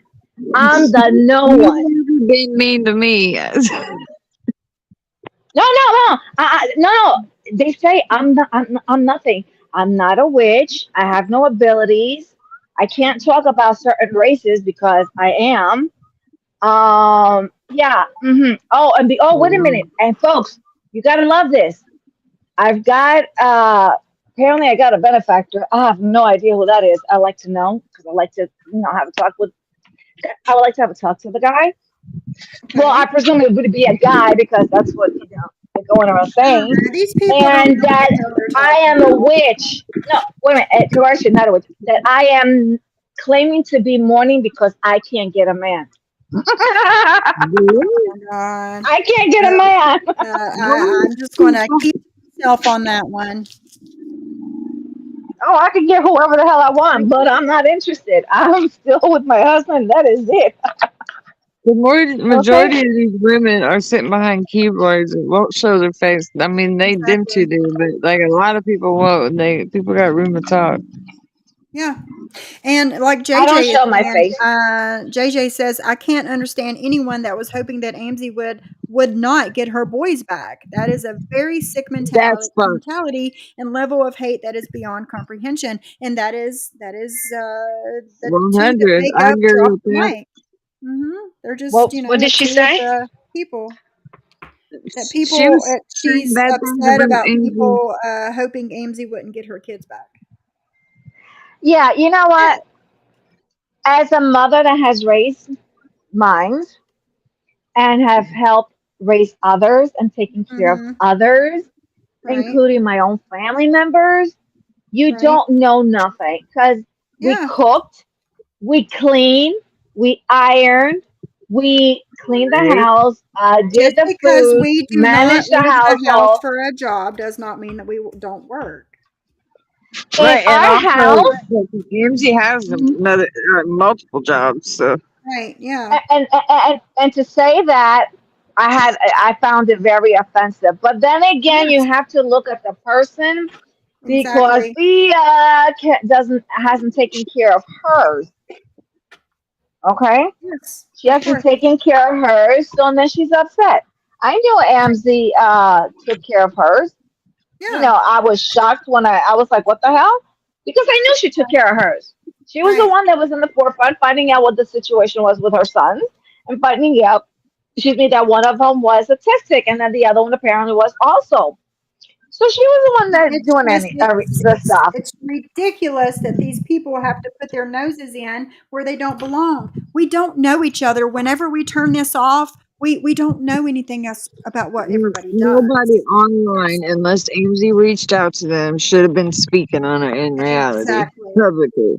I'm the no one. You've been mean to me. No. They say I'm nothing. I'm not a witch. I have no abilities. I can't talk about certain races because I am. Yeah. Oh, wait a minute. And folks, you gotta love this. I've got apparently I got a benefactor. I have no idea who that is. I like to know because I like to have a talk with. I would like to have a talk to the guy. Well, I presume it would be a guy because that's what they're going around saying. These people and that I am a witch. No, wait a minute. Correction, not a witch. That I am claiming to be mourning because I can't get a man. Oh my God. I can't get a No, man. I'm just going to keep myself on that one. Oh, I can get whoever the hell I want, but I'm not interested. I'm still with my husband. That is it. The majority Okay. of these women are sitting behind keyboards and won't show their face. I mean, them two Exactly. do, but like a lot of people won't. And people got room to talk. Yeah. And like I don't JJ is show my saying, face. JJ says, I can't understand anyone that was hoping that Amzie would not get her boys back. That is a very sick That's fucked. mentality and level of hate that is beyond comprehension. And that is the two that 100. make I up agree Drop with the that. Mic. They're just, What did she two of say? the people that She people was saying she's bad things upset about about Angie. people hoping Amzie wouldn't get her kids back. Yeah, you know what? As a mother that has raised mine and have helped raise others and taken care of Mm-hmm. others, Right. including my own family members, you Right. don't know nothing because we Yeah. cooked, we cleaned, we ironed, we cleaned the Right. house, did Just the because food, we do not managed the leave the house household. for a job does not mean that we don't work. In Right, and our also, house, Angie has another multiple jobs, so Right. Yeah. and to say that I found it very offensive. But then again, you Yes. have to look at the person because Exactly. he hasn't taken care of hers. Okay, Yes. she Of hasn't course. taken care of hers, so then she's upset. I knew Amzie took care of hers. Yeah. I was shocked when I was like, what the hell? Because I knew she took care of hers. She was the Right. one that was in the forefront, finding out what the situation was with her sons and finding out, that one of them was autistic and then the other one apparently was also. So she was the one that It's doing just the stuff. it's ridiculous that these people have to put their noses in where they don't belong. We don't know each other. Whenever we turn this off, we don't know anything else about what everybody nobody does. online, unless Amzie reached out to them, should have been speaking on it in reality Exactly. publicly.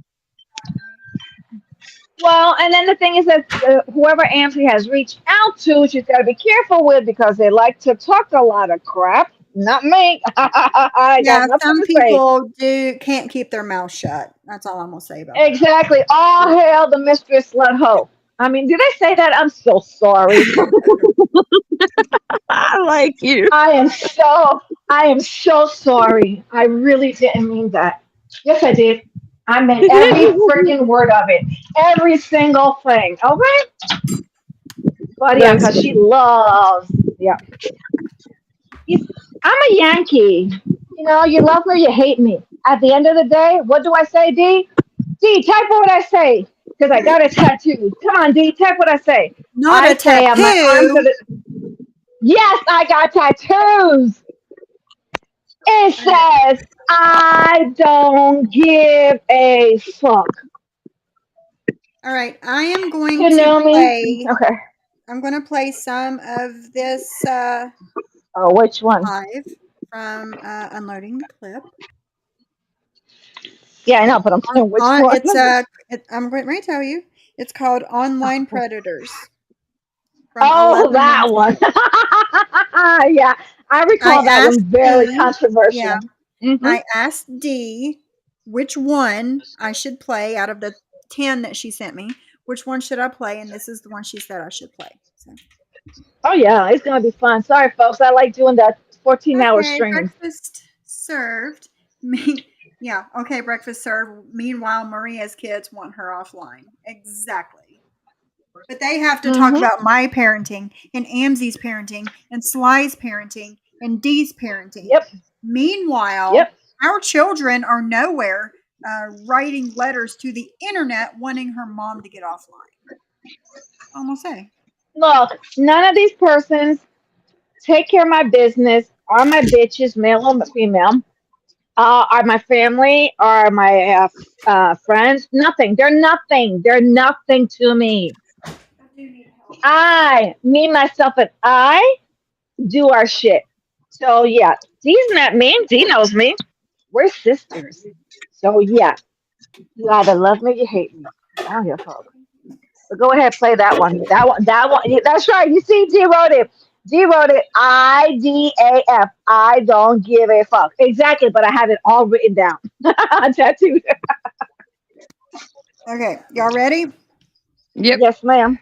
Well, and then the thing is that whoever Amzie has reached out to, she's got to be careful with because they like to talk a lot of crap. Not me. I got Yeah, nothing some to say. people can't keep their mouth shut. That's all I'm gonna say about that. Exactly. All hail the mistress slut hoe. I mean, did I say that? I'm so sorry. I like you. I am so sorry. I really didn't mean that. Yes, I did. I meant every freaking word of it. Every single thing. Okay? But yeah, That's because she loves, yeah. I'm a Yankee. You love me or you hate me. At the end of the day, what do I say, D? D, type what I say. Because I got a tattoo. Come on, D, type what I say. Not I a say on my arms tattoo. Yes, I got tattoos. It says, I don't give a fuck. All right, I am going You to know me? play. Okay. I'm going to play some of this Oh, which one? live from unloading the clip. Yeah, I know, but I'm saying which one. I'm going to tell you. It's called Online Predators. From Oh, 11 that months one. Yeah, I recall that one very controversial. Yeah, Mhm. I asked Dee which one I should play out of the 10 that she sent me. Which one should I play? And this is the one she said I should play. So. Oh, yeah, it's going to be fun. Sorry, folks. I like doing that 14-hour Okay, streaming. breakfast served. Yeah, okay, breakfast served. Meanwhile, Maria's kids want her offline. Exactly. But they have to talk about my parenting and Amzie's parenting and Sly's parenting and Dee's parenting. Yep. Meanwhile, our children are nowhere writing letters to the internet wanting her mom to get offline. I'm going to say. Look, none of these persons take care of my business, are my bitches, male or female, are my family, are my friends. Nothing. They're nothing. They're nothing to me. Me, myself, and I do our shit. So, yeah, Dee's not me. Dee knows me. We're sisters. So, yeah. You either love me or you hate me. I don't give a fuck. But go ahead, play that one. That one. That's right. You see, D wrote it. D wrote it. IDAF. I don't give a fuck. Exactly. But I have it all written down, tattooed. Okay, y'all ready? Yep. Yes, ma'am.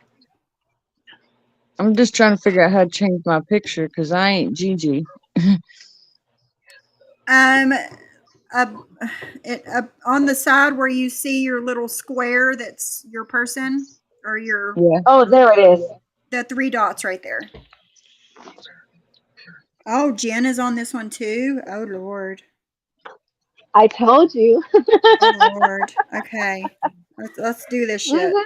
I'm just trying to figure out how to change my picture because I ain't Gigi. Um, on the side where you see your little square, that's your person, or your Yeah. Oh, there it is. the 3 dots right there. Oh, Jen is on this one too. Oh Lord. I told you. Oh Lord. Okay. Let's do this shit. Mhm.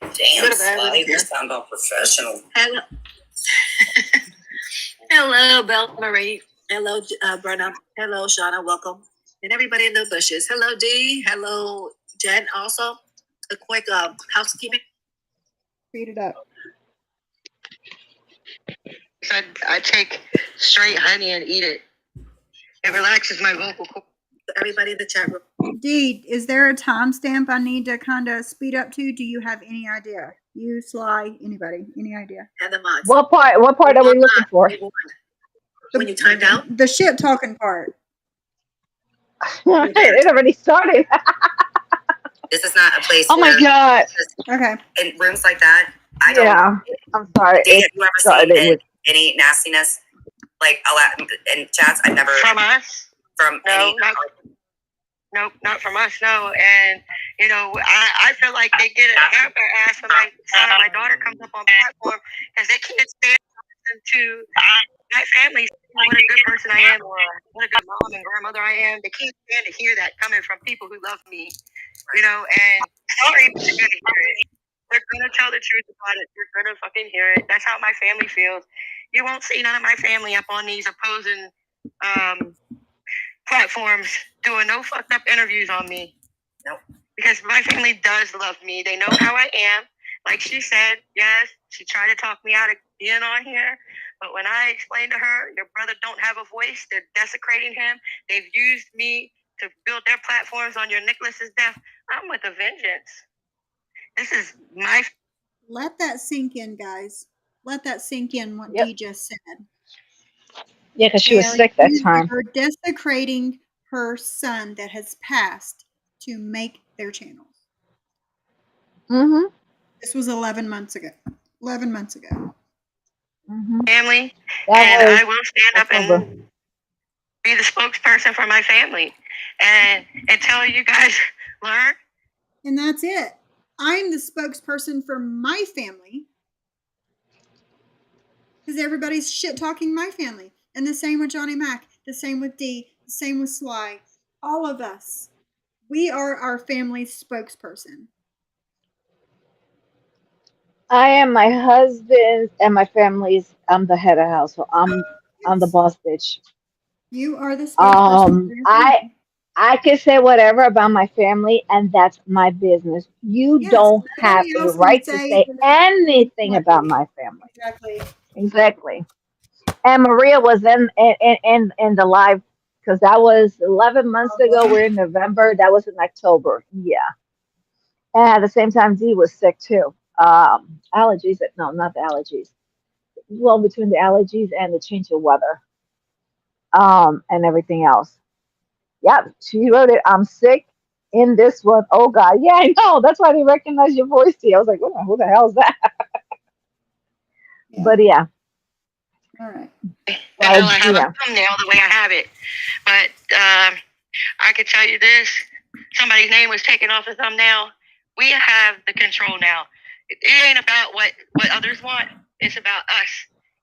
Damn, Sly, you sound all professional. Hello, hello, Belle Marie. Hello, Brenna. Hello, Shauna. Welcome, and everybody in the bushes. Hello, Dee. Hello, Jen. Also, a quick housekeeping. Speed it up. I take straight honey and eat it. It relaxes my vocal cord. Everybody in the chat room. Dee, is there a timestamp I need to kind of speed up to? Do you have any idea? You, Sly, anybody? Any idea? And the mods. What part? What part are we looking for? When you timed out? The shit talking part. It already started. This is not a place Oh my where god. Okay. in rooms like that, I don't. Yeah. I'm sorry. Dave, It have you ever started seen with. any nastiness? Like a lot in chats, I've never From us? from No, any. Nope, not from us, no. And, you know, I feel like they get a hamper ass when my son or my daughter comes up on platform because they can't stand to my family what a good person I am or what a good mom and grandmother I am. They can't stand to hear that coming from people who love me, you know, and sorry, but they're going to hear it. They're going to tell the truth about it. They're going to fucking hear it. That's how my family feels. You won't see none of my family up on these opposing platforms doing no fucked up interviews on me. Nope. Because my family does love me. They know how I am. Like she said, yes, she tried to talk me out of being on here. But when I explained to her, your brother don't have a voice, they're desecrating him. They've used me to build their platforms on your Nicholas's death. I'm with a vengeance. This is my. Let that sink in, guys. Let that sink in what Yep. Dee just said. Yeah, because she was sick that time. They're desecrating her son that has passed to make their channels. Mm-hmm. This was 11 months ago. 11 months ago. Mm-hmm. Family, That and was I will stand up October. and be the spokesperson for my family. And until you guys learn. And that's it. I'm the spokesperson for my family because everybody's shit talking my family. And the same with Johnny Mac, the same with Dee, the same with Sly. All of us. We are our family's spokesperson. I am my husband's and my family's. I'm the head of household. I'm the boss bitch. You are the spokesperson for your family. I can say whatever about my family, and that's my business. You Yes, don't have nobody a else can right to say say anything what- about my family. Exactly. Exactly. And Maria was in the live because that was 11 months ago. We're in November. That was in October. Yeah. And at the same time, Dee was sick too. Allergies. No, not the allergies. Well, between the allergies and the change of weather. And everything else. Yep, she wrote it. I'm sick in this one. Oh God, yeah, I know. That's why they recognize your voice. Dee. I was like, who the hell is that? Yeah. But yeah. All right. I have a thumbnail the way I have it. But I could tell you this. Somebody's name was taken off the thumbnail. We have the control now. It ain't about what others want. It's about us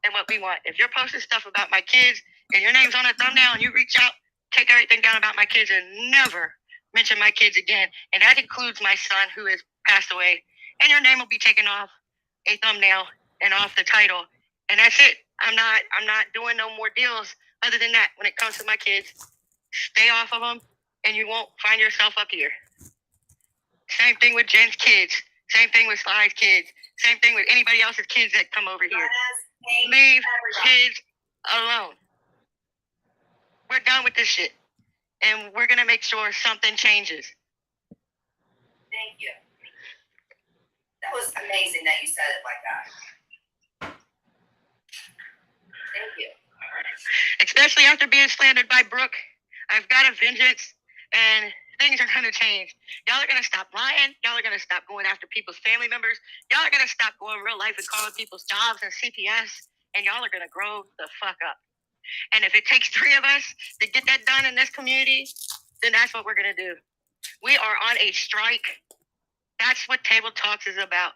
and what we want. If you're posting stuff about my kids and your name's on a thumbnail and you reach out, take everything down about my kids and never mention my kids again. And that includes my son who has passed away. And your name will be taken off a thumbnail and off the title. And that's it. I'm not doing no more deals other than that. When it comes to my kids, stay off of them and you won't find yourself up here. Same thing with Jen's kids. Same thing with Sly's kids. Same thing with anybody else's kids that come over here. Leave kids alone. We're done with this shit. and we're gonna make sure something changes. Thank you. That was amazing that you said it like that. Thank you. Especially after being slandered by Brooke. I've got a vengeance, and things are gonna change. Y'all are gonna stop lying. Y'all are gonna stop going after people's family members. Y'all are gonna stop going real life and calling people's jobs and CPS, and y'all are gonna grow the fuck up. And if it takes 3 of us to get that done in this community, then that's what we're gonna do. We are on a strike. That's what Table Talks is about.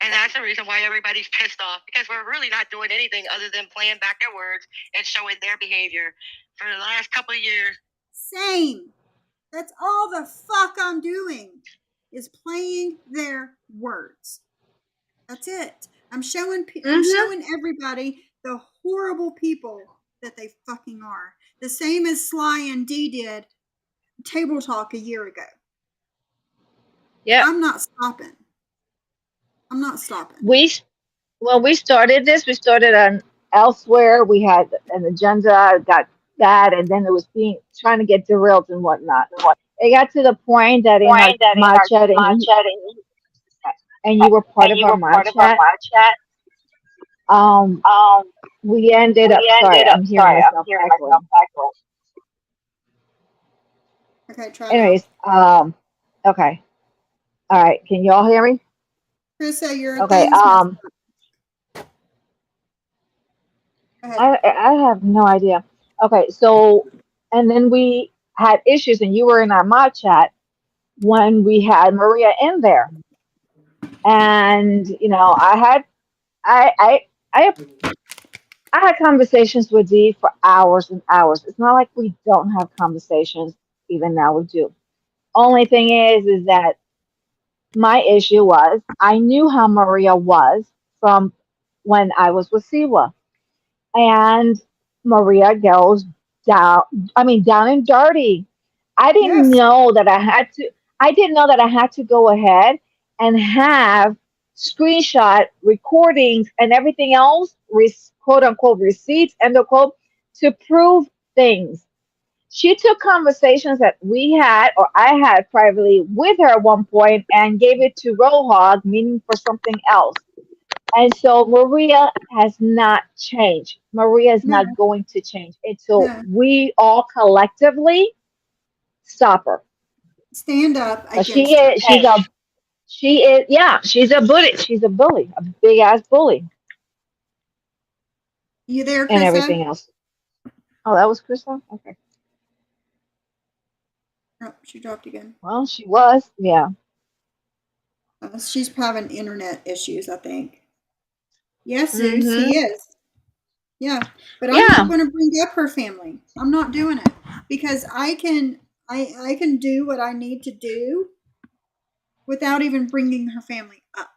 And that's the reason why everybody's pissed off, because we're really not doing anything other than playing back their words and showing their behavior for the last couple of years. Same. That's all the fuck I'm doing is playing their words. That's it. I'm showing everybody the horrible people that they fucking are. The same as Sly and Dee did Table Talk a year ago. Yeah. I'm not stopping. I'm not stopping. When we started this, we started on elsewhere. We had an agenda, got that, and then it was trying to get derailed and whatnot. It got to the point that in our mod chat, and you were part of our mod chat. We ended up. Sorry, I'm hearing myself echoing. Okay, try Anyways, okay. All right, can y'all hear me? Krista, you're Okay, Go ahead. I have no idea. Okay, so, and then we had issues, and you were in our mod chat when we had Maria in there. And, you know, I had conversations with Dee for hours and hours. It's not like we don't have conversations. Even now we do. Only thing is that my issue was I knew how Maria was from when I was with Siwa. And Maria goes down and dirty. I didn't Yes. know that I didn't know that I had to go ahead and have screenshot recordings and everything else, quote unquote receipts, end of quote, to prove things. She took conversations that we had or I had privately with her at one point and gave it to Rohog, meaning for something else. And so Maria has not changed. Maria is not going to change until we all collectively stop her. Stand up against her. She's a bully. She's a bully, a big ass bully. You there, Krista? And everything else. Oh, that was Krista? Okay. Oh, she dropped again. Well, she was, yeah. She's having internet issues, I think. Yes, Zeus, he is. Yeah, but I'm not going to bring up her family. I'm not doing it because I can do what I need to do without even bringing her family up.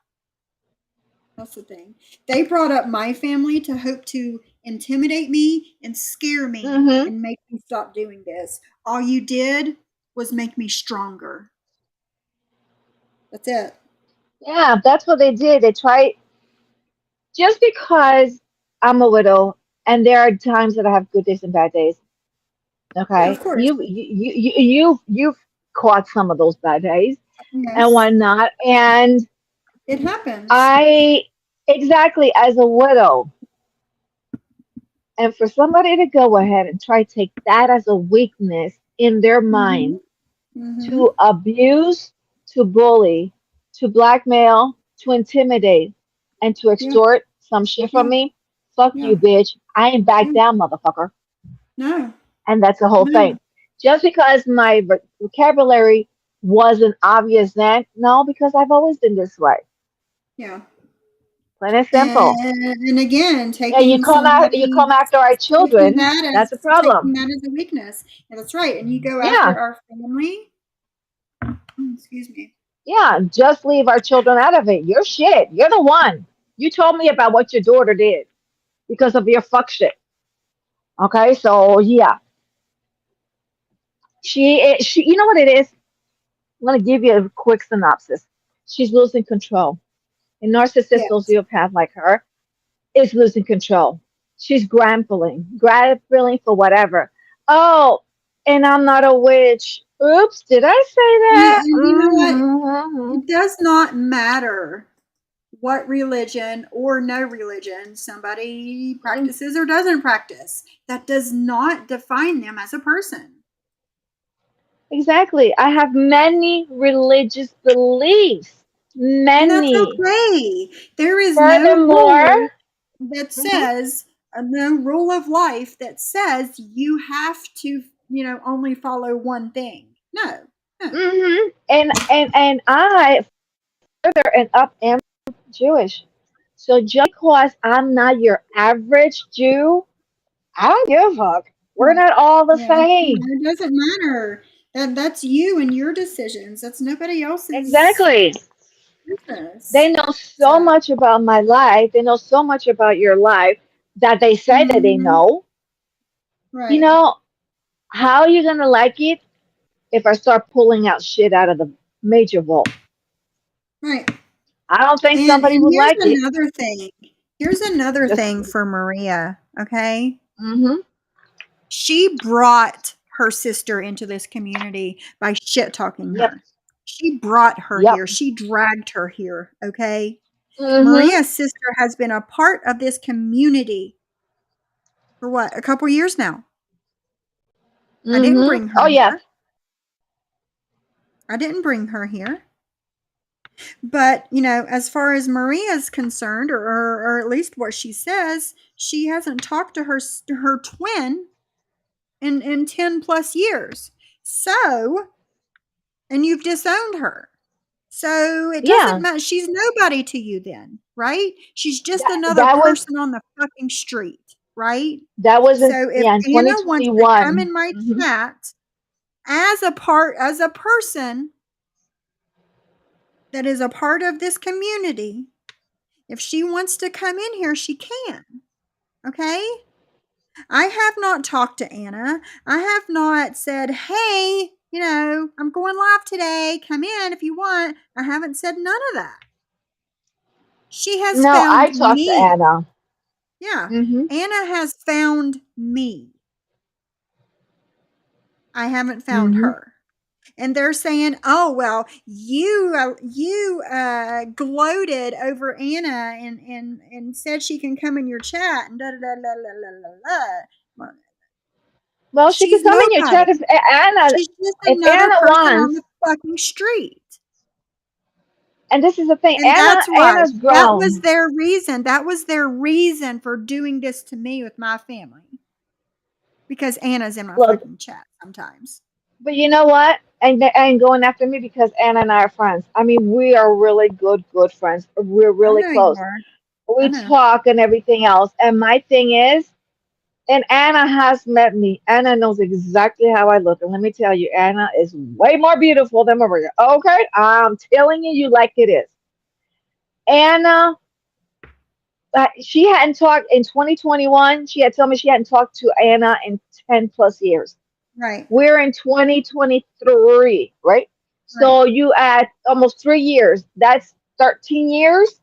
That's the thing. They brought up my family to hope to intimidate me and scare me and make me stop doing this. All you did was make me stronger. That's it. Yeah, that's what they did. They tried. Just because I'm a widow, and there are times that I have good days and bad days. Okay, Yeah, of course. You've caught some of those bad days Yes. and whatnot, and it happens. Exactly as a widow, and for somebody to go ahead and try to take that as a weakness in their mind to abuse, to bully, to blackmail, to intimidate, and to extort some shit from me, fuck you, bitch. I ain't back down, motherfucker. No. And that's the whole thing. Just because my vocabulary wasn't obvious then, no, because I've always been this way. Yeah. Plain and simple. And again, you come after our children. That's a problem. Taking that as a weakness. Yeah, that's right. And you go after our family. Excuse me. Yeah, just leave our children out of it. You're shit. You're the one. You told me about what your daughter did because of your fuck shit. Okay, so yeah. She you know what it is? I'm gonna give you a quick synopsis. She's losing control. A narcissist sociopath like her is losing control. She's grappling for whatever. Oh, and I'm not a witch. Oops, did I say that? You know what? Mhm. It does not matter what religion or no religion somebody practices or doesn't practice. That does not define them as a person. Exactly. I have many religious beliefs. And that's Many. okay. There is no Furthermore, rule that mhm, says, no rule of life that says you have to, only follow one thing. No. and I further and up am Jewish. So just because I'm not your average Jew, I don't give a fuck. We're Right. not all the Yeah. same. It doesn't matter. That's you and your decisions. That's nobody else's Exactly. business. They know so So, much about my life. They know so much about your life that they say that they mhm, know. You right. know, how are you going to like it if I start pulling out shit out of the major vault? Right. I don't think And somebody would here's like it. another thing. Here's another Just, thing for Maria, okay? mm-hmm. She brought her sister into this community by shit talking Yep. her. She brought her Yep. here. She dragged her here, okay? Mm-hmm. Maria's sister has been a part of this community for what? A couple years now. I didn't Mm-hmm. bring her Oh, yeah. here. I didn't bring her here. But, as far as Maria's concerned, or at least what she says, she hasn't talked to her twin in 10 plus years. So, and you've disowned her. So it doesn't Yeah. matter. She's nobody to you then, right? She's just another That was person on the fucking street, right? that was in So if yeah in Anna wants to come 2021. in my Mm-hmm. chat as a person that is a part of this community, if she wants to come in here, she can. Okay? I have not talked to Anna. I have not said, hey, I'm going live today. Come in if you want. I haven't said none of that. She has No, I found talked to me. Anna. Yeah. Mm-hmm. Anna has found me. I haven't found Mm-hmm. her. And they're saying, "Oh well, you gloated over Anna and said she can come in your chat and da da da da da da da." Well, Well, she could she's come in your chat nobody. if Anna She's just if another Anna person on wants. the fucking street. And this is the thing. And that's why. Anna's That was grown. their reason. That was their reason for doing this to me with my family. Because Anna's in my Look, fucking chat sometimes. but you know what? And going after me because Anna and I are friends. I mean, we are really good friends. We're I really know you close. are. I We know. talk and everything else. And my thing is, and Anna has met me. Anna knows exactly how I look. And let me tell you, Anna is way more beautiful than Maria. Okay? I'm telling you like it is. Anna, she hadn't talked in 2021. She had told me she hadn't talked to Anna in 10 plus years. Right. We're in 2023, right? Right. So you add almost 3 years. That's 13 years.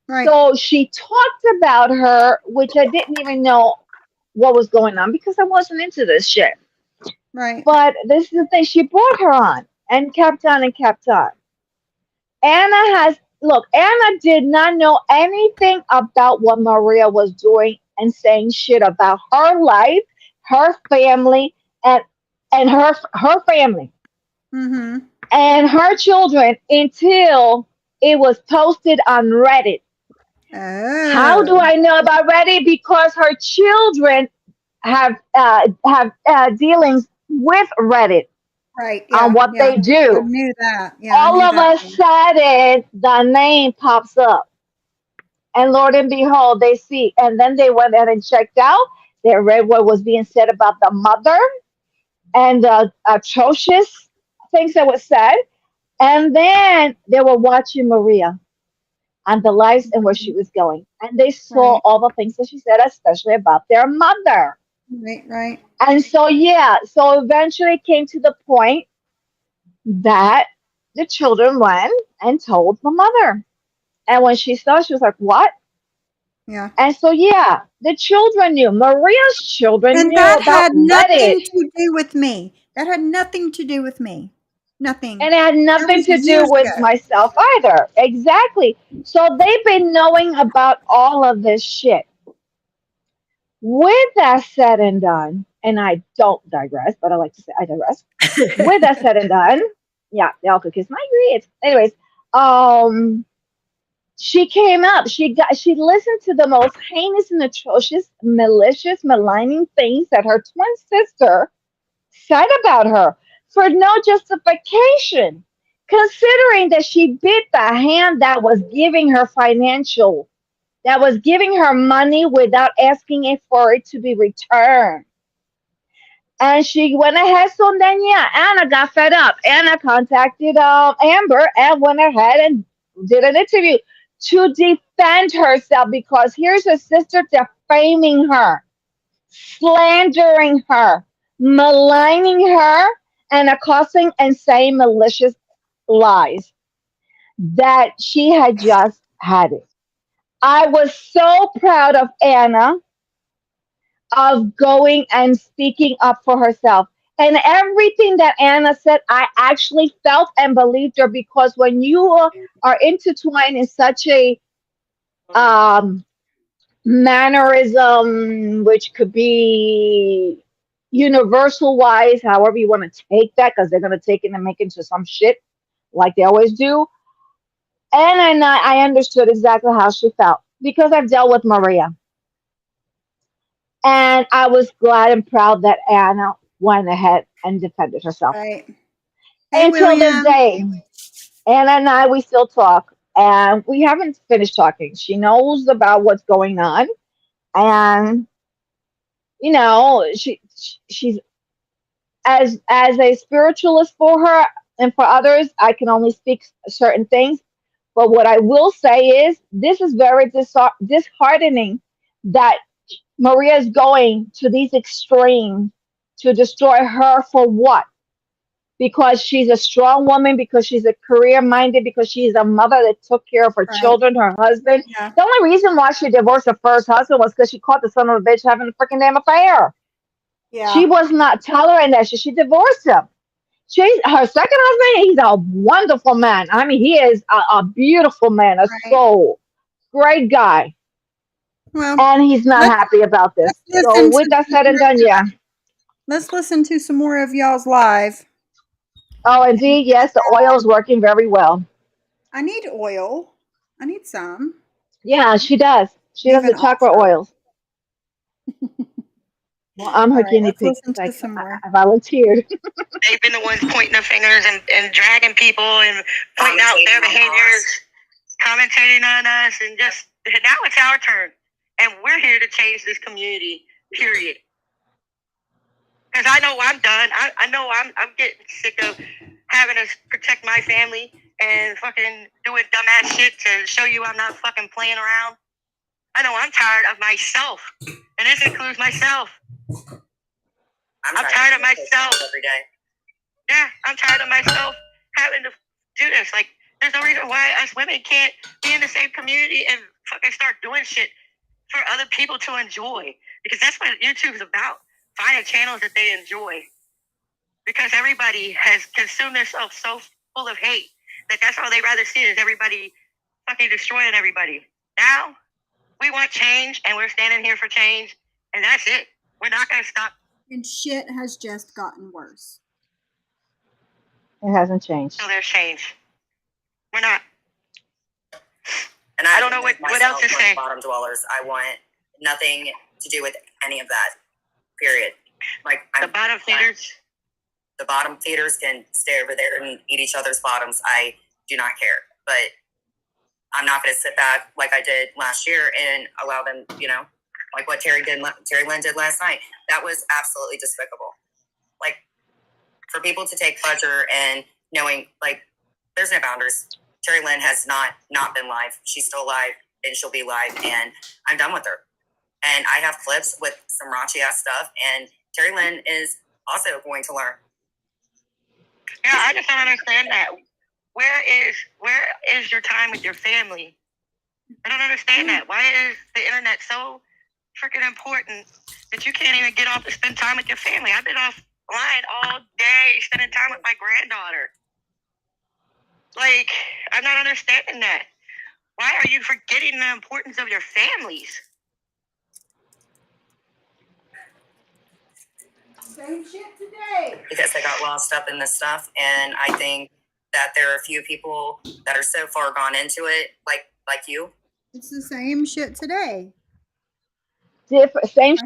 Right. So she talked about her, which I didn't even know what was going on because I wasn't into this shit. Right. But this is the thing, she brought her on and kept on and kept on. Anna did not know anything about what Maria was doing and saying shit about her life, her family, and her family Mm-hmm. and her children until it was posted on Reddit. How do Oh. I know about Reddit? Because her children have dealings with Reddit Right. on Yeah. what Yeah. they I do. knew that. Yeah, I All knew of that a too. sudden, the name pops up, and Lord and behold, they see. And then they went ahead and checked out. They read what was being said about the mother and the atrocious things that were said. And then they were watching Maria and the lives and where she was going. And they saw Right. all the things that she said, especially about their mother. Right. Right. And so, yeah, so eventually it came to the point that the children went and told the mother. And when she saw, she was like, what? Yeah. And so, yeah, The children knew. Maria's children And knew that about had nothing Reddit. to do with me. That had nothing to do with me. Nothing. And it had That nothing was to do years with ago. myself either. Exactly. So they've been knowing about all of this shit. With that said and done, and I don't digress, but I like to say I digress. With that said and done, yeah, they all could kiss my grits. Anyways, um, she came up. She listened to the most heinous and atrocious, malicious, maligning things that her twin sister said about her for no justification, considering that she bit the hand that was giving her that was giving her money without asking it for it to be returned. And she went ahead. So then, yeah, Anna got fed up. Anna contacted Amber and went ahead and did an interview to defend herself because here's her sister defaming her, slandering her, maligning her, and accosting and saying malicious lies that she had just had it. I was so proud of Anna of going and speaking up for herself. And everything that Anna said, I actually felt and believed her because when you are intertwined in such a um, mannerism, which could be universal wise, however you want to take that, because they're going to take it and make it into some shit like they always do. And I understood exactly how she felt because I've dealt with Maria. And I was glad and proud that Anna went ahead and defended herself. Right. Hey, Until this William. day, Anna and I, we still talk. And we haven't finished talking. She knows about what's going on. And, you know, she's as a spiritualist for her and for others, I can only speak certain things. But what I will say is this is very disheartening that Maria is going to these extremes to destroy her for what? Because she's a strong woman, because she's a career minded, because she's a mother that took care of her Right. children, her husband. Yeah. The only reason why she divorced her first husband was because she caught the son of a bitch having a freaking damn affair. Yeah. She was not tolerating that shit. She divorced him. Her second husband, he's a wonderful man. I mean, he is a beautiful man, a Right. soul, great guy. Well, And he's not let's happy about this. let's So listen with to that some said and more. done, yeah. Let's listen to some more of y'all's live. Oh, indeed, yes, the oil is working very well. I need oil. I need some. Yeah, she does. She does Even the chakra offer. oils. Well, I'm All her right, guinea let's pig listen because to some more. I volunteered. They've been the ones pointing their fingers and dragging people and pointing out their behaviors, commentating on us, and just now it's our turn, and we're here to change this community. Period. Because I know I'm done. I know I'm getting sick of having to protect my family and fucking doing dumbass shit to show you I'm not fucking playing around. I know I'm tired of myself, and this includes myself. I'm tired of myself every day. Yeah, I'm tired of myself having to do this. Like, there's no reason why us women can't be in the same community and fucking start doing shit for other people to enjoy. Because that's what YouTube's about. Finding channels that they enjoy. Because everybody has consumed themselves so full of hate that that's all they rather see is everybody fucking destroying everybody. Now, we want change, and we're standing here for change, and that's it. We're not going to stop. And shit has just gotten worse. It hasn't changed. So there's change. We're not. And I don't know what else to say. Bottom dwellers. I want nothing to do with any of that. Period. Like The bottom feeders. The bottom feeders can stay over there and eat each other's bottoms. I do not care. But I'm not going to sit back like I did last year and allow them, you know, like what Terry Lynn did last night. That was absolutely despicable. Like, for people to take pleasure in knowing, like, there's no boundaries. Terry Lynn has not been live. She's still alive, and she'll be live, and I'm done with her. And I have clips with some raunchy ass stuff, and Terry Lynn is also going to learn. Yeah, I just don't understand that. Where is your time with your family? I don't understand that. Why is the internet so freaking important that you can't even get off and spend time with your family. I've been offline all day spending time with my granddaughter. Like, I'm not understanding that. Why are you forgetting the importance of your families? Same shit today. Because I got lost up in this stuff, and I think that there are a few people that are so far gone into it, like you. It's the same shit today. Different, same.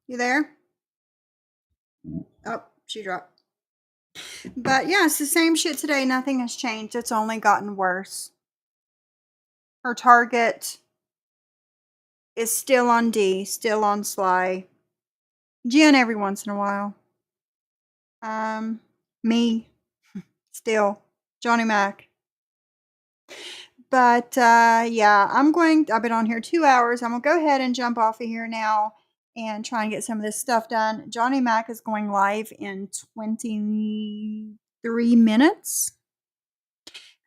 You there? Oh, she dropped. But yeah, it's the same shit today. Nothing has changed. It's only gotten worse. Her target is still on D, still on Sly. Jen every once in a while. Me. Still. Johnny Mac. But yeah, I've been on here 2 hours. I'm gonna go ahead and jump off of here now and try and get some of this stuff done. Johnny Mac is going live in 23 minutes.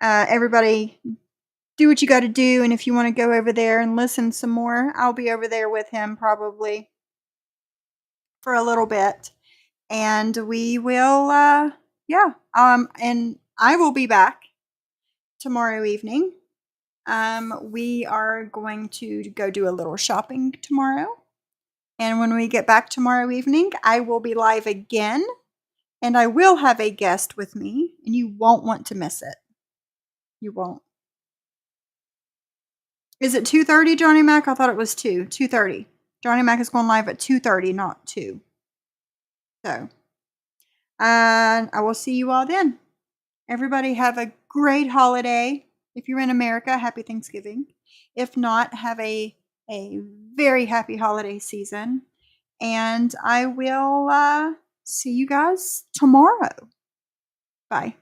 Everybody do what you got to do, and if you want to go over there and listen some more, I'll be over there with him probably for a little bit, and we will and I will be back tomorrow evening. We are going to go do a little shopping tomorrow, and when we get back tomorrow evening, I will be live again, and I will have a guest with me, and you won't want to miss it. You won't. Is it 2:30, Johnny Mac? I thought it was 2:30. Johnny Mac is going live at 2:30, not 2. So, and I will see you all then. Everybody have a great holiday. If you're in America, happy Thanksgiving. If not, have a very happy holiday season. And I will see you guys tomorrow. Bye.